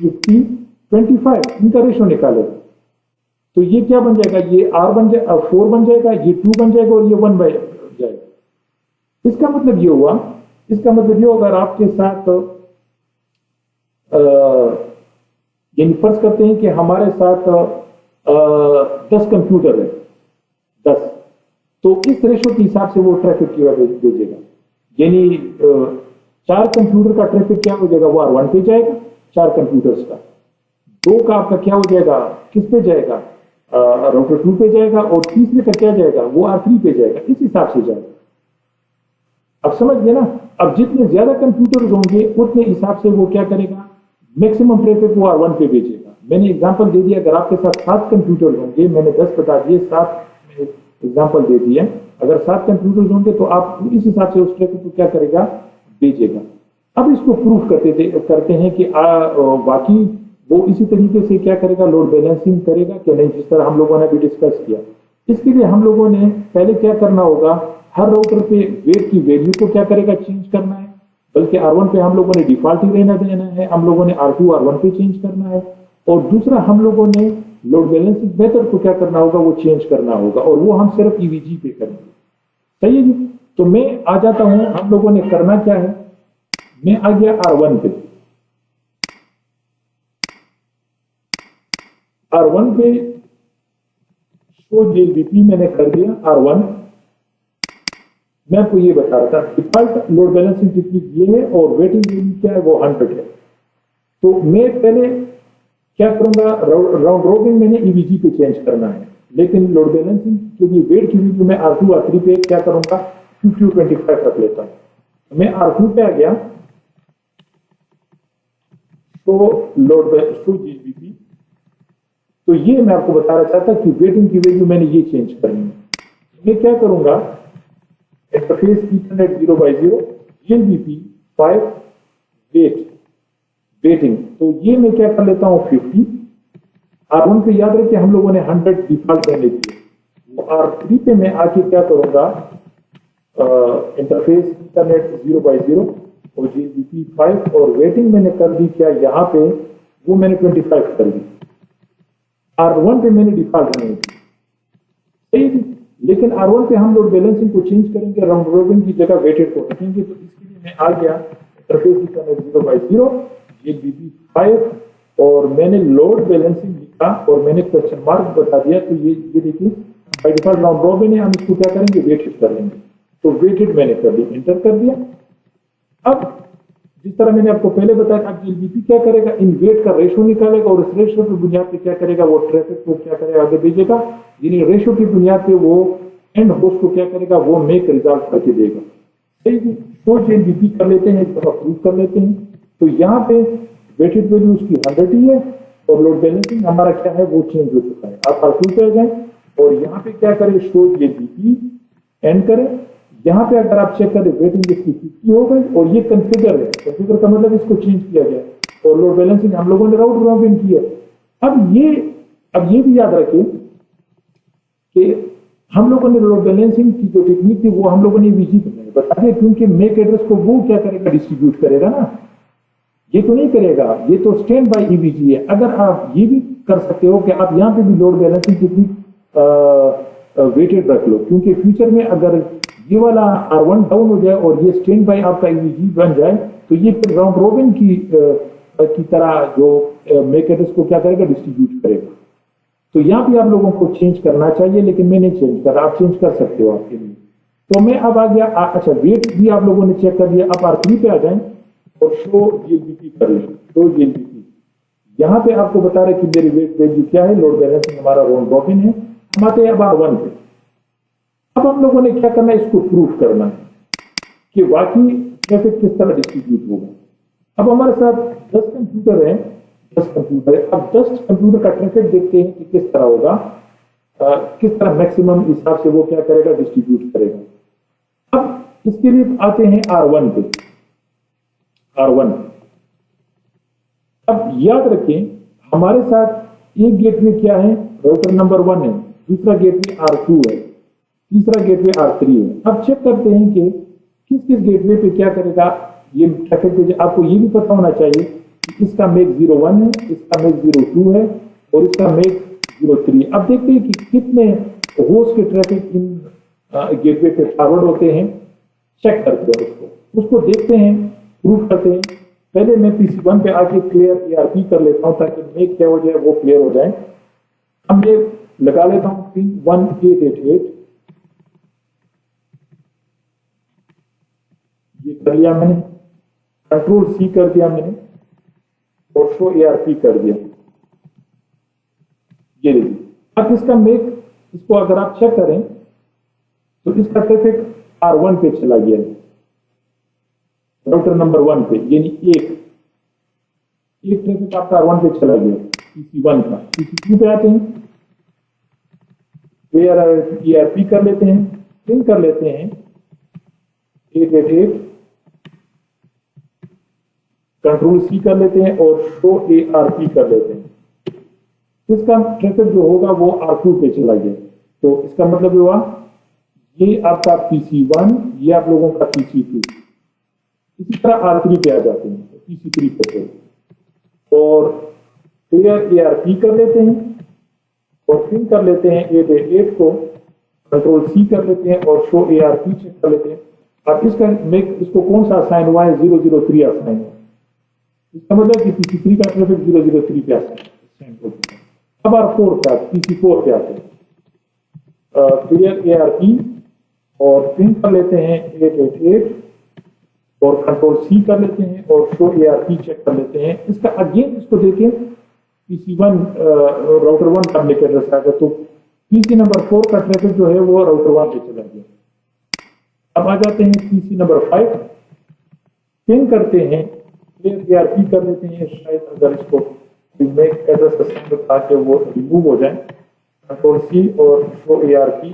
50, 25 इनका रेशो निकालेगा। तो ये क्या बन जाएगा, ये R बन जाएगा, 4 बन जाएगा, ये 2 बन जाएगा और ये 1 बन जाएगा। इसका मतलब ये हुआ, अगर आपके साथ यानी फर्ज करते हैं कि हमारे साथ 10 कंप्यूटर है, 10, तो इस रेशो के हिसाब से वो ट्रैफिक की वजह भेजेगा। यानी 4 कंप्यूटर का ट्रैफिक क्या हो जाएगा, वो R1 पे जाएगा, 4 कंप्यूटर्स का। 2 का आपका क्या हो जाएगा, किस पे जाएगा, राउटर 2 पे जाएगा, और तीसरे का क्या जाएगा, वो R3 पे जाएगा। इस हिसाब से जाएगा। अब समझ गए ना। अब जितने ज्यादा कंप्यूटर्स होंगे उतने हिसाब से वो क्या करेगा, मैक्सिमम ट्रैफिक वो R1 पे भेजेगा। मैंने एग्जांपल दे दिया, अगर आपके साथ 7 कंप्यूटर होंगे, मैंने 10 बता दिए, 7 एग्जांपल दे दिए। अगर 7 कंप्यूटर्स होंगे तो आप इस हिसाब से उस ट्रैफिक को क्या करेगा, भेजेगा। अब इसको प्रूफ करते हैं कि बाकी वो इसी तरीके से क्या करेगा, लोड बैलेंसिंग करेगा कि नहीं, जिस तरह हम लोगों ने भी डिस्कस किया। इसके लिए हम लोगों ने पहले क्या करना होगा, हर राउटर पे वेट की वैल्यू को क्या करेगा, चेंज करना है। बल्कि R1 पे हम लोगों ने डिफॉल्ट ही रहना देना है, हम लोगों ने R2 R1 पे चेंज करना है। और दूसरा हम लोगों ने लोड बैलेंसिंग मेथड को क्या करना होगा, वो चेंज करना होगा, और वो हम सिर्फ ईवीजी पे करेंगे। सही है जी। तो मैं आ जाता हूं, हम लोगों ने करना क्या है, मैं आ गया R1 पे। R1 पे शो जेएलबीपी मैंने कर दिया R1। मैं आपको ये बता रहा था, डिफॉल्ट लोड बैलेंसिंग टेक्निक ये है और वेटिंग वैल्यू क्या है, वो 100 है। तो मैं पहले क्या करूंगा, राउंड रोबिन मैंने ईवीजी पे चेंज करना है, लेकिन लोड बैलेंसिंग के लिए वेट की वैल्यू मैं R2 R3 पे क्या करूंगा, 50 और 25 रख लेता हूं। मैं R2 पे आ गया, तो लोड शो जेएलबीपी। तो ये मैं आपको बताना चाहता कि वेटिंग की वैल्यू मैंने ये चेंज करनी है। मैं क्या करूंगा, इंटरफेस ईथरनेट 0x0 जेएलबीपी 5 वेटिंग। तो ये मैं क्या कर लेता हूं, 50। R1 पे याद रखिए हम लोगों ने 100 डिफॉल्ट रहने दिए। तो R3 पे मैं आके क्या करूंगा, इंटरफेस ईथरनेट 0x0 और जेएलबीपी 5 और वेटिंग मैंने कर दी क्या, यहाँ पे वो मैंने 25 कर दी। R1 पे मैंने डिफॉल्ट नहीं दी, सही है। लेकिन R1 पे हम लोड बैलेंसिंग को चेंज करेंगे, राउंड रोबिन की जगह वेटेड को रखेंगे। तो इसके लिए मैं आ गया इंटरफेस ईथरनेट 0x0 जेएलबीपी 5 और मैंने लोड बैलेंसिंग लिखा और मैंने क्वेश्चन मार्क बता दिया। तो ये देखिए बाय डिफॉल्ट राउंड रोबिन है, हम इसको क्या करेंगे, वेटेड कर लेंगे। तो वेटेड मैंने कर दी, एंटर कर दिया। अब जिस तरह मैंने आपको पहले बताया, अब जेएलबीपी क्या करेगा, इन वेट का रेशो निकालेगा और इस रेशो की बुनियाद पे क्या करेगा, वो ट्रैफिक को क्या करेगा, आगे भेजेगा। यानी रेशो की बुनियाद पे वो एंड होस्ट को क्या करेगा, वो मेक रिजल्ट करके देगा। सही जी। तो जेएलबीपी कर लेते हैं, इसको अप्रूव कर लेते हैं। तो यहाँ पे वेटेड वैल्यू उसकी 100 ही है और लोड बैलेंसिंग हमारा क्या है, वो चेंज हो चुका है। आप R2 पे आ जाए और यहाँ पे क्या करें, शो जेएलबीपी एंड करें। यहाँ पे अगर आप चेक करें वेटिंग इसकी 50 हो गई और ये कन्फिगर है, कन्फिगर का मतलब इसको चेंज किया गया और लोड बैलेंसिंग हम लोगों ने राउंड रॉबिन किया। अब ये भी याद रखें कि हम लोगों ने लोड बैलेंसिंग की जो टेक्निक थी वो हम लोगों ने वीजी में बता दिया, क्योंकि मैक एड्रेस को वो क्या करेगा, डिस्ट्रीब्यूट करेगा ना, ये तो नहीं करेगा, ये तो स्टैंड बाय ईवीजी है। अगर आप ये भी कर सकते हो कि आप यहाँ पे भी लोड बैलेंसिंग टेक्निक वेटेड रख लो, क्योंकि फ्यूचर में अगर ये वाला R1 डाउन हो जाए और ये स्टैंड बाय आपका ईवीजी बन जाए तो ये फिर राउंड रॉबिन की तरह जो मैक एड्रेस को क्या करेगा, डिस्ट्रीब्यूट करेगा। तो यहाँ भी आप लोगों को चेंज करना चाहिए, लेकिन मैं नहीं चेंज कर रहा, आप चेंज कर सकते हो आपके लिए। तो मैं अब आ गया, अच्छा वेट भी आप लोगों ने चेक कर लिया, अब R3 पे आ जाए और शो जीएलबीपी कर लें। शो जीएलबीपी यहाँ पे आपको बता रहे कि मेरी वेट वैल्यू क्या है, लोड बैलेंसिंग हमारा राउंड रॉबिन है। हम आते हैं अब R1 पे। अब हम लोगों ने क्या करना है, इसको प्रूफ करना है कि वाकई ट्रैफिक किस तरह डिस्ट्रीब्यूट होगा। अब हमारे साथ 10 कंप्यूटर हैं, 10 कंप्यूटर है। अब 10 कंप्यूटर का ट्रैफिक देखते हैं कि किस तरह होगा, किस तरह मैक्सिमम हिसाब से वो क्या करेगा, डिस्ट्रीब्यूट करेगा। अब इसके लिए आते हैं R1 पे। R1 अब याद रखें हमारे साथ एक गेटवे क्या है, राउटर नंबर 1 है, दूसरा गेटवे R2 है, तीसरा गेटवे R3 है। अब चेक करते हैं कि किस किस गेटवे पे क्या करेगा ये ट्रैफिक पे। आपको ये भी पता होना चाहिए कि इसका मेक 01 है, इसका मेक 02 है और इसका मेक 03। अब देखते हैं कि कितने होस्ट के ट्रैफिक इन गेटवे पे फॉरवर्ड होते हैं। चेक करते हैं उसको देखते हैं, प्रूफ करते हैं। पहले मैं PC1 पे आके क्लियर ARP कर लेता हूं ताकि मेक क्या हो जाए, वो क्लियर हो जाए। अब मैं लगा लेता हूं पिन 1888, ये कर लिया मैंने, कंट्रोल C कर दिया मैंने और शो ARP कर दिया। ये देखिए अब इसका मेक, इसको अगर आप चेक करें तो इसका ट्रैफिक R1 पे चला गया है, राउटर नंबर 1 पे, यानी एक ट्रैफिक आपका R1 पे चला गया PC1 का। PC2 पे आते हैं, ARP कर लेते हैं, पिन कर लेते हैं 888, कंट्रोल C कर लेते हैं और शो ARP कर लेते हैं। इसका ट्रैफिक जो होगा वो R2 पे चला गया। तो इसका मतलब हुआ ये आपका PC1, ये आप लोगों का PC2। इसी तरह R3 पे आ जाते हैं, PC3 पे और क्लियर ARP कर लेते हैं और पिन कर लेते हैं 888 को, कंट्रोल C कर लेते हैं और शो ARP चेक कर लेते हैं। अब इसका मेक, इसको कौन सा असाइन हुआ है, 003 असाइन हुआ। इसका मतलब कि PC3 का ट्रैफिक 003 पे असाइन हो गया। अब R4 का PC4 पे आते हैं, क्लियर ARP और पिन कर लेते हैं 888 और कंट्रोल C कर लेते हैं और शो ARP चेक कर लेते हैं। इसका अगेन इसको देखें PC1 राउटर 1 का मेक एड्रेस आ गया, तो PC नंबर 4 का ट्रैफिक जो है वो राउटर 1 पे चला गया। अब आ जाते हैं PC नंबर 5, पिन करते हैं, क्लियर ARP कर लेते हैं। शायद अगर इसको मेक एड्रेस असाइन ताकि वो रिमूव हो जाए, कंट्रोल C और शो ARP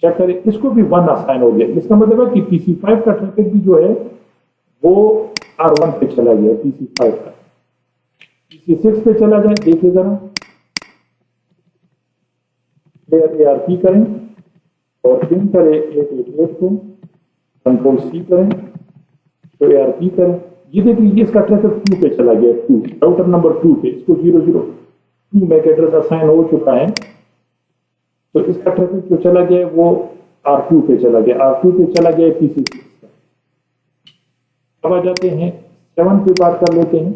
चेक करें, इसको भी 1 असाइन हो गया। इसका मतलब है कि PC5 का ट्रैफिक भी जो है वो R1 पे चला गया, PC5 का। PC6 पे चला जाए, देखिए जरा, क्लियर ARP करें और पिन करें 888 को, कंट्रोल C करें, तो ARP करें। ये देखिए इसका ट्रैफिक 2 पे चला गया, 2 राउटर नंबर 2 पे, इसको 002 मैक एड्रेस असाइन हो चुका है। तो इसका ट्रैफिक जो चला गया वो R2 पे चला गया, R2 पे चला गया PC6 का। अब आ जाते हैं 7 पे बात कर लेते हैं,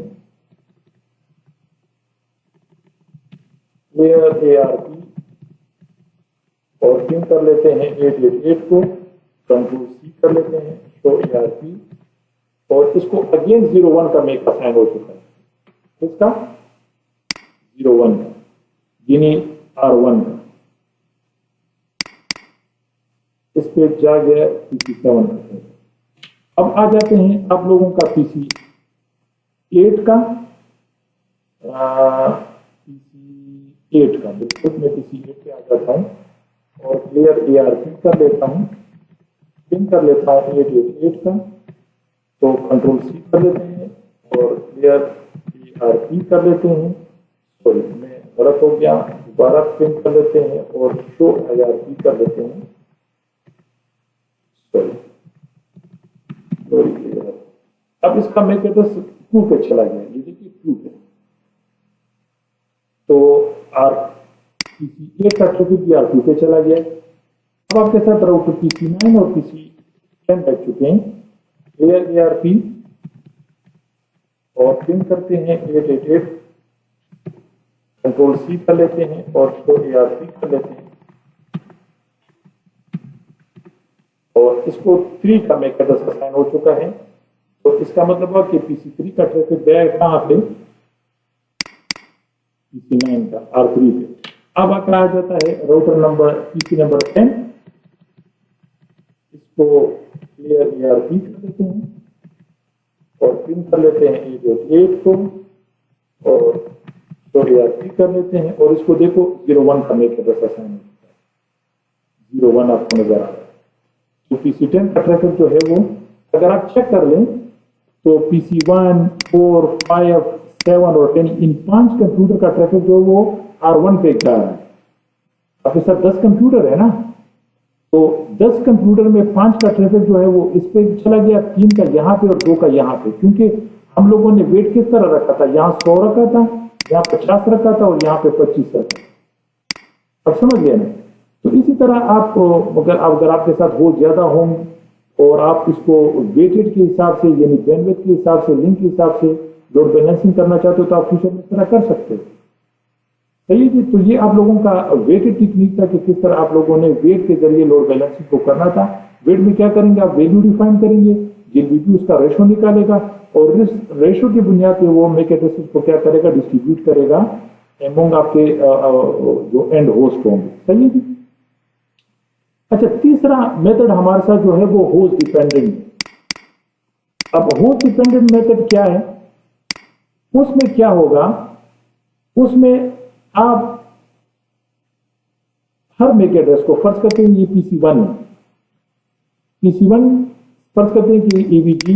क्लियर ARP और पिन कर लेते हैं 888 को, कंट्रोल C कर लेते हैं, शो ARP और इसको अगेन 01 का मेक असाइन हो चुका है, इसका 01 का, यानी R1 का। इस पे जा गया PC7 का। अब आ जाते हैं आप लोगों का PC8 का, PC8 का, बिल्कुल मैं PC8 पे आ जाता हूँ। और क्लियर ARP कर लेता हूँ, पिन कर लेता हूँ 888 का, तो कंट्रोल C कर लेते हैं और क्लियर ARP कर लेते हैं। सॉरी, मैं गलत हो गया, दोबारा पिन कर लेते हैं और शो ARP कर लेते हैं। सॉरी, अब इसका मैक एड्रेस 2 पे चला गया, ये देखिए 2 पे, तो PC8 का ट्रैफिक भी R2 पे चला गया। अब आपके साथ राउटर PC9 और PC10 लग चुके हैं। क्लियर ARP और पिन करते हैं 888, कंट्रोल C कर लेते हैं और शो ARP कर लेते हैं और इसको 3 का मैक एड्रेस असाइन हो चुका है। तो इसका मतलब है कि PC3 का ट्रैफिक गया है कहाँ पे, PC9 का R3 पे। अब आकर आ जाता है राउटर नंबर PC नंबर 10, इसको क्लियर ARP कर देते हैं और पिन कर लेते हैं 888 को और शो ARP कर लेते हैं और इसको देखो 01 का मैक एड्रेस असाइन हो चुका है, 01 आपको नजर आ रहा है। तो PC10 का ट्रैफिक जो है वो अगर आप चेक कर लें तो PC1, 4, 5, 7 और 10 इन 5 कंप्यूटर का ट्रैफिक जो है वो R1 पे जा रहा है। आपके साथ 10 कंप्यूटर है ना, तो 10 कंप्यूटर में 5 का ट्रैफिक जो है वो इस पे चला गया, 3 का यहाँ पे और 2 का यहाँ पे, क्योंकि हम लोगों ने वेट किस तरह रखा था, यहाँ 100 रखा था, यहाँ 50 रखा था और यहाँ पे 25 रखा था। अब समझ गए ना। तो इसी तरह आप अगर आपके साथ हो ज्यादा होम और आप इसको वेटेड के हिसाब से यानी बैंडविड्थ के हिसाब से, लिंक के हिसाब से लोड बैलेंसिंग करना चाहते हो तो आप फ्यूचर में इस तरह कर सकते हो। सही है जी। तो ये आप लोगों का वेटेड टेक्निक था कि किस तरह आप लोगों ने वेट के जरिए लोड बैलेंसिंग को करना था। वेट में क्या करेंगे, आप वैल्यू डिफाइन करेंगे, जीएलबीपी उसका रेशो निकालेगा और इस रेशो की बुनियाद पे वो मैक एड्रेसेस को क्या करेगा, डिस्ट्रीब्यूट करेगा एमोंग आपके जो एंड होस्ट होंगे। सही है जी। अच्छा, तीसरा मेथड हमारे साथ जो है वो होस्ट डिपेंडेंट। अब होस्ट डिपेंडेंट मेथड क्या है, उसमें क्या होगा, उसमें आप हर मैक एड्रेस को फर्ज करते हैं ये PC1 है, PC1 फर्ज करते हैं कि AVG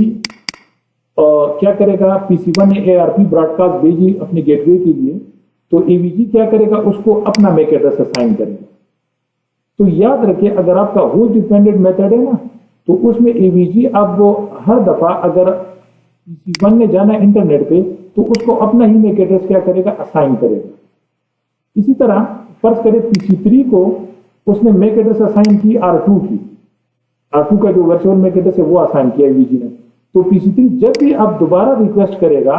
क्या करेगा, PC1 ने ARP ब्रॉडकास्ट भेजी अपने गेटवे के लिए, तो AVG क्या करेगा, उसको अपना मैक एड्रेस असाइन करेगा। तो याद रखिए अगर आपका होस्ट डिपेंडेंट मेथड है ना, तो उसमें AVG अब वो हर दफा अगर PC1 ने जाना इंटरनेट पे तो उसको अपना ही मैक एड्रेस क्या करेगा, असाइन करेगा। इसी तरह फर्ज करें PC3 को उसने मैक एड्रेस असाइन की R2 की, R2 का जो वर्चुअल मैक एड्रेस है वो असाइन किया AVG ने। तो PC3 जब भी आप दोबारा रिक्वेस्ट करेगा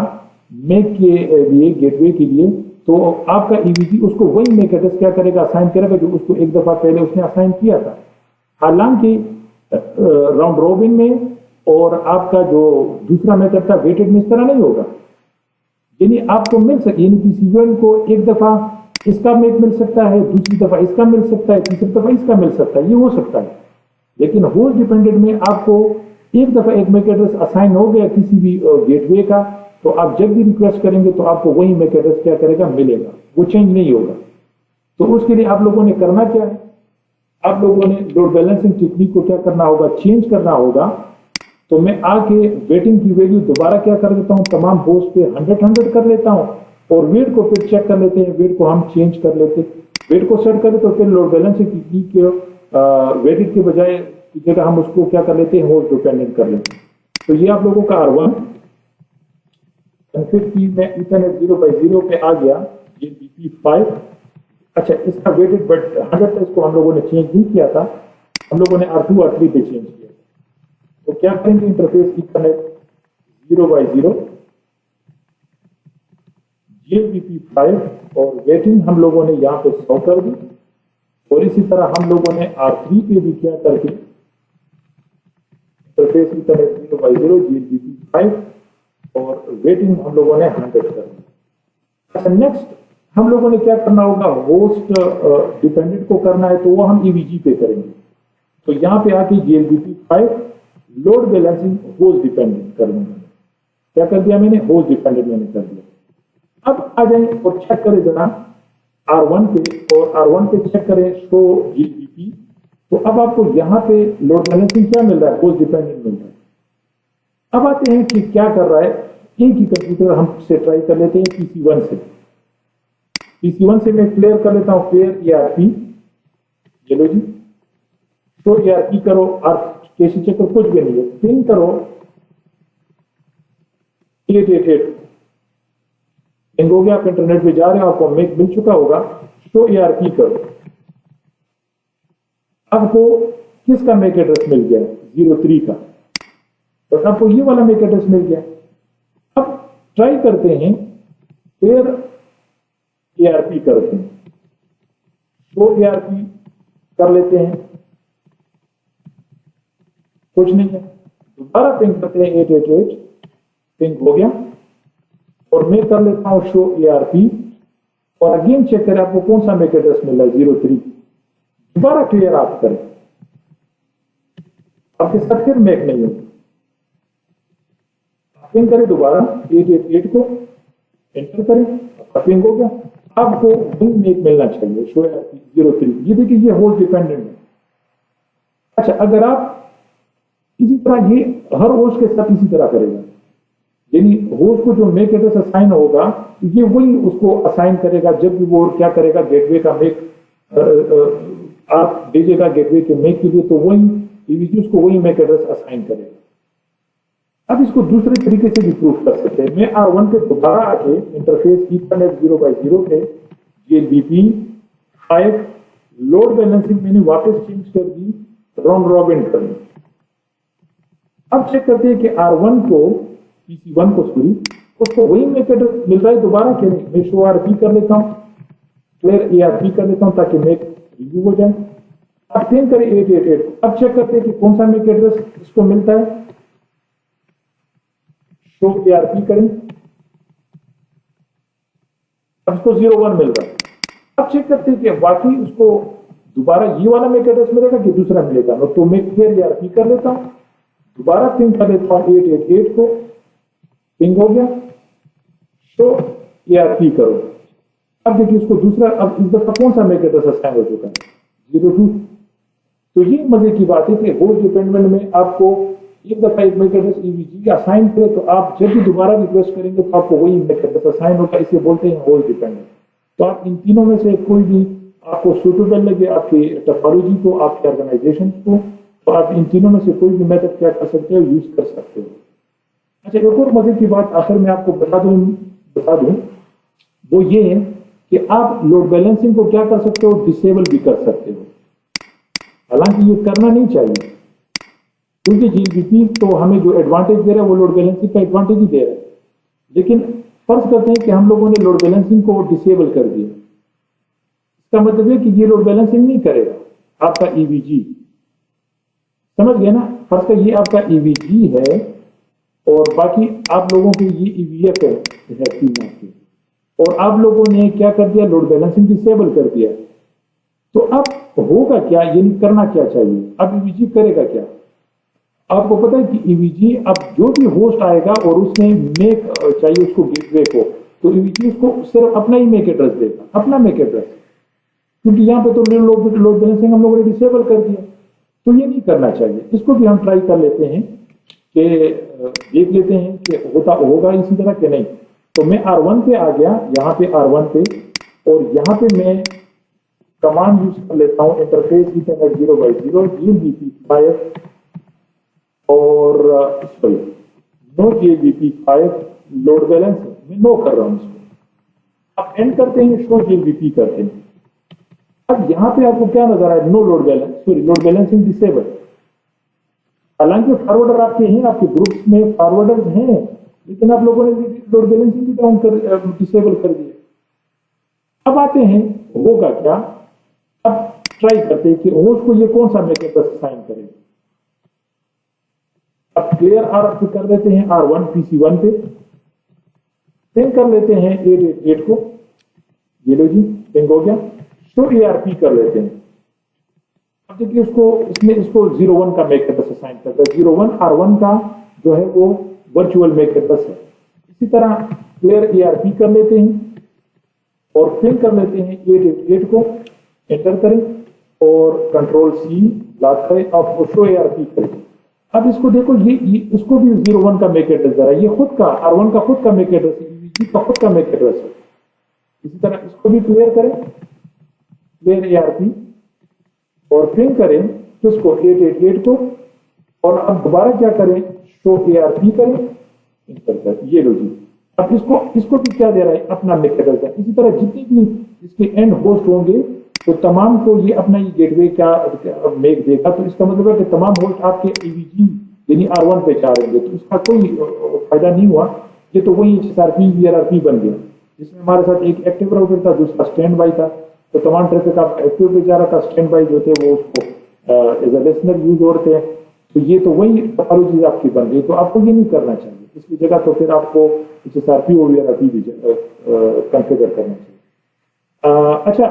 मैक के लिए, गेटवे के लिए, तो आपका AVG उसको वही मैक एड्रेस क्या करेगा, असाइन करेगा जो उसको एक दफा पहले उसने असाइन किया था। हालांकि राउंड रॉबिन में और आपका जो दूसरा मेथड था वेटेड में इस तरह नहीं होगा, यानी आपको मिल सके, यानी PC1 को एक दफा इसका मैक मिल सकता है, दूसरी दफा इसका मिल सकता है, तीसरी दफा इसका मिल सकता है, ये हो सकता है। लेकिन होस्ट डिपेंडेंट में आपको एक दफा एक मैक एड्रेस असाइन हो गया किसी भी गेटवे का, तो आप जब भी रिक्वेस्ट करेंगे तो आपको वही मैक एड्रेस क्या करेगा, मिलेगा, वो चेंज नहीं होगा। तो उसके लिए आप लोगों ने करना क्या है, आप लोगों ने लोड बैलेंसिंग टेक्निक को क्या करना होगा, चेंज करना होगा। तो मैं आके वेटिंग की वैल्यू दोबारा क्या कर देता हूँ, तमाम होस्ट पे 100 कर लेता हूँ और वेट को फिर चेक कर लेते हैं, वेट को हम चेंज कर लेते हैं, वेट को सेट करें तो फिर लोड बैलेंसिंग टेक्निक के वेटेड के बजाय की जगह हम उसको क्या कर लेते हैं, होस्ट डिपेंडेंट कर लेते हैं। तो ये आप लोगों का R1 कॉन्फ़िग की मैं इथरनेट 0x0 पे आ गया, ये BP5। अच्छा, इसका वेटेड बट 100 इसको हम लोगों ने चेंज नहीं किया था, हम लोगों ने R2 R3 पे चेंज किया। तो क्या करेंगे, इंटरफेस इथरनेट 0x0 GLBP5 और वेटिंग हम लोगों ने यहाँ पे 100 कर दी और इसी तरह हम लोगों ने R3 पे भी क्या करके इंटरफेस इथरनेट 0x0 GLBP5 और वेटिंग हम लोगों ने 100 कर दी। अच्छा, नेक्स्ट हम लोगों ने क्या करना होगा, होस्ट डिपेंडेंट को करना है तो वो हम EVG पे करेंगे। तो यहाँ पे आके GLBP5 load balancing host dependent कर लूंगा। क्या कर दिया मैंने, होस्ट डिपेंडेंट मैंने कर दिया। अब आ जाए और चेक करें जरा R1 पे, और R1 पे चेक करें शो GLBP GBP। तो अब आपको यहाँ पे लोड बैलेंसिंग क्या मिल रहा है, होस्ट डिपेंडेंट मिल रहा है। अब आते हैं कि क्या कर रहा है, एक ही कंप्यूटर हम से ट्राई कर लेते हैं PC1 से। PC1 से मैं क्लियर कर लेता हूँ क्लियर ERP, चलो जी, तो ERP करो और केसी चक्र कुछ भी नहीं है, पिन करो 888, पिन हो गया। आप इंटरनेट पे जा रहे हो, आपको मेक मिल चुका होगा, शो ERP करो। आपको किसका मेक एड्रेस मिल गया, 03 का, तो आपको ये वाला मेक एड्रेस मिल गया। अब ट्राई करते हैं, फिर ERP करते हैं, शो ERP कर लेते हैं, कुछ नहीं है। दोबारा पिंग करते हैं 888, पिंग हो गया। और मैं कर लेता हूं शो ERP और अगेन चेक करें आपको कौन सा मेक एड्रेस मिल रहा है, 03। दोबारा क्लियर आप करें, आपके साथ फिर मेक नहीं होगी। पिंग करें दोबारा 888 को, एंटर करें, आपका पिंग हो गया। आपको वही मेक मिलना चाहिए, शो ERP 03। ये देखिए ये होस्ट डिपेंडेंट है। अच्छा, अगर आप इसी तरह, ये हर होस्ट के साथ इसी तरह करेगा, यानी होस्ट को जो मेक एड्रेस असाइन होगा ये वही उसको असाइन करेगा। जब भी वो क्या करेगा, गेटवे का मेक आप दीजिएगा गेटवे के मेक के लिए, तो वही EVG उसको वही मेक एड्रेस असाइन करेगा। अब इसको दूसरे तरीके से भी प्रूफ कर सकते हैं। मैं R1 पे दोबारा आके इंटरफेस ईथरनेट 0x0 पे GLBP 5 लोड बैलेंसिंग मैंने वापस चेंज कर दी, राउंड रॉबिन कर दी। अब चेक करते हैं कि R1 को, PC1 को सॉरी, उसको वही मेक एड्रेस मिल रहा है दोबारा कि नहीं। मैं शो RP कर लेता हूँ, क्लियर ERP कर लेता हूँ ताकि मेक रिव्यू हो जाए। अब पिन करें 888। अब चेक करते हैं कि कौन सा मेक एड्रेस इसको मिलता है, शो ERP करें, अब इसको 01 मिल रहा है। अब चेक करते हैं कि वाकई उसको दोबारा ये वाला मेक एड्रेस मिलेगा कि दूसरा मिलेगा। तो मैं क्लियर ERP कर लेता हूं, दोबारा पिंग कर लेता हूं 888 को, पिंग हो गया। शो ERP करो, अब देखिए इसको दूसरा, अब इस दफा कौन सा मेक एड्रेस असाइन हो चुका है, 02। तो ये मजे की बात है कि होस्ट डिपेंडेंट में आपको एक दफा एक मेक एड्रेस EVG असाइन करे, तो आप जब भी दोबारा रिक्वेस्ट करेंगे तो आपको वही मेक एड्रेस असाइन होगा। इसे बोलते हैं होस्ट डिपेंडेंट। तो आप इन तीनों में से कोई भी आपको सुटेबल लगे, आपकी टोपोलॉजी को, आपके ऑर्गेनाइजेशन को, तो आप इन तीनों में से कोई भी मेथड क्या कर सकते हो, यूज कर सकते हो। अच्छा, एक और मजे की बात आखिर में आपको बता दूं, वो ये है कि आप लोड बैलेंसिंग को क्या कर सकते हो, डिसेबल भी कर सकते हो। हालांकि ये करना नहीं चाहिए, क्योंकि GLBP तो हमें जो एडवांटेज दे रहा है वो लोड बैलेंसिंग का एडवांटेज ही दे रहा है। लेकिन फर्ज करते हैं कि हम लोगों ने लोड बैलेंसिंग को डिसेबल कर दिया, इसका मतलब है कि ये लोड बैलेंसिंग नहीं करेगा आपका EVG, समझ गए ना। फर्ज का ये आपका EVG है और बाकी आप लोगों के ये EVF है तीन आपके, और आप लोगों ने क्या कर दिया, लोड बैलेंसिंग डिसेबल कर दिया। तो अब होगा क्या, यानी करना क्या चाहिए, अब EVG करेगा क्या। आपको पता है कि EVG अब जो भी होस्ट आएगा और उसने मेक चाहिए उसको गेटवे को, तो EVG उसको सिर्फ अपना ही मेक एड्रेस देगा, अपना मेक एड्रेस, क्योंकि यहाँ पे तो लोड बैलेंसिंग हम लोगों ने डिसेबल कर दिया। तो ये नहीं करना चाहिए। इसको भी हम ट्राई कर लेते हैं कि देख लेते हैं कि होगा इसी तरह के नहीं। तो मैं R1 पे आ गया, यहाँ पे R1 पे, और यहाँ पे मैं कमांड यूज कर लेता हूँ इंटरफेस ईथरनेट 0x0 GLBP 5 और sorry no GLBP 5 load balance मैं नो कर रहा हूँ इसको। अब एंड करते हैं, शो GLBP करते हैं। अब यहाँ पे आपको क्या नजर आया, no load balance, sorry load balancing disable. हालांकि फॉरवर्डर आपके हैं, आपके ग्रुप्स में फॉरवर्डर्स हैं, लेकिन आप लोगों ने लोड बैलेंसिंग भी डाउन कर डिसेबल कर दिया। अब आते हैं होगा क्या, अब ट्राई करते हैं कि होस्ट को ये कौन सा मेक एड्रेस असाइन करें। अब क्लियर RP कर लेते हैं R1 PC1 पे, पिंग कर लेते हैं 888 को, ये लो जी पिंग हो गया। शो ERP कर लेते हैं। अब देखिए उसको इसमें इसको 01 का मेक एड्रेस असाइन करता है। 01 R1 का जो है वो वर्चुअल मेक एड्रेस है। इसी तरह क्लियर ERP कर लेते हैं और पिंग कर लेते हैं 888 को, एंटर करें और कंट्रोल सी लाता है, अब शो ARP करें। अब इसको देखो, ये इसको भी 01 का मैक एड्रेस दे रहा है, ये खुद का R1 का खुद का मैक एड्रेस है, EVG का खुद का मैक एड्रेस है। इसी तरह इसको भी क्लियर करें, क्लियर ARP, और पिंग करें किसको, 888 को, और अब दोबारा क्या करें, शो ARP करें, इंटर कर, ये लो जी। अब इसको भी क्या दे रहा है, अपना मैक एड्रेस है। इसी तरह जितने भी इसके एंड होस्ट होंगे तो तमाम को ये अपना ये गेटवे क्या मेक देगा। तो इसका मतलब है कि तमाम होस्ट आपके EVG यानी R1 पे जा रहेंगे, तो इसका कोई फायदा नहीं हुआ। ये तो वही SRP VRRP बन गया, जिसमें हमारे साथ एक एक्टिव राउटर था, दूसरा स्टैंड बाई था। तो तमाम ट्रैफिक आप एक्टिव पे जा रहा था, स्टैंड बाई जो थे वो उसको एज ए लिसनर यूज होते हैं। तो ये तो वही टोपोलॉजी आपकी बन गई, तो आपको ये नहीं करना चाहिए। इसकी जगह तो फिर आपको SRP और VRRP भी कॉन्फ़िगर करना चाहिए। अच्छा,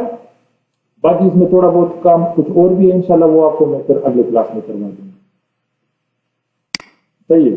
बाकी इसमें थोड़ा बहुत काम कुछ और भी है, इंशाल्लाह वो आपको मैं फिर अगले क्लास में करवा दूंगा। सही है।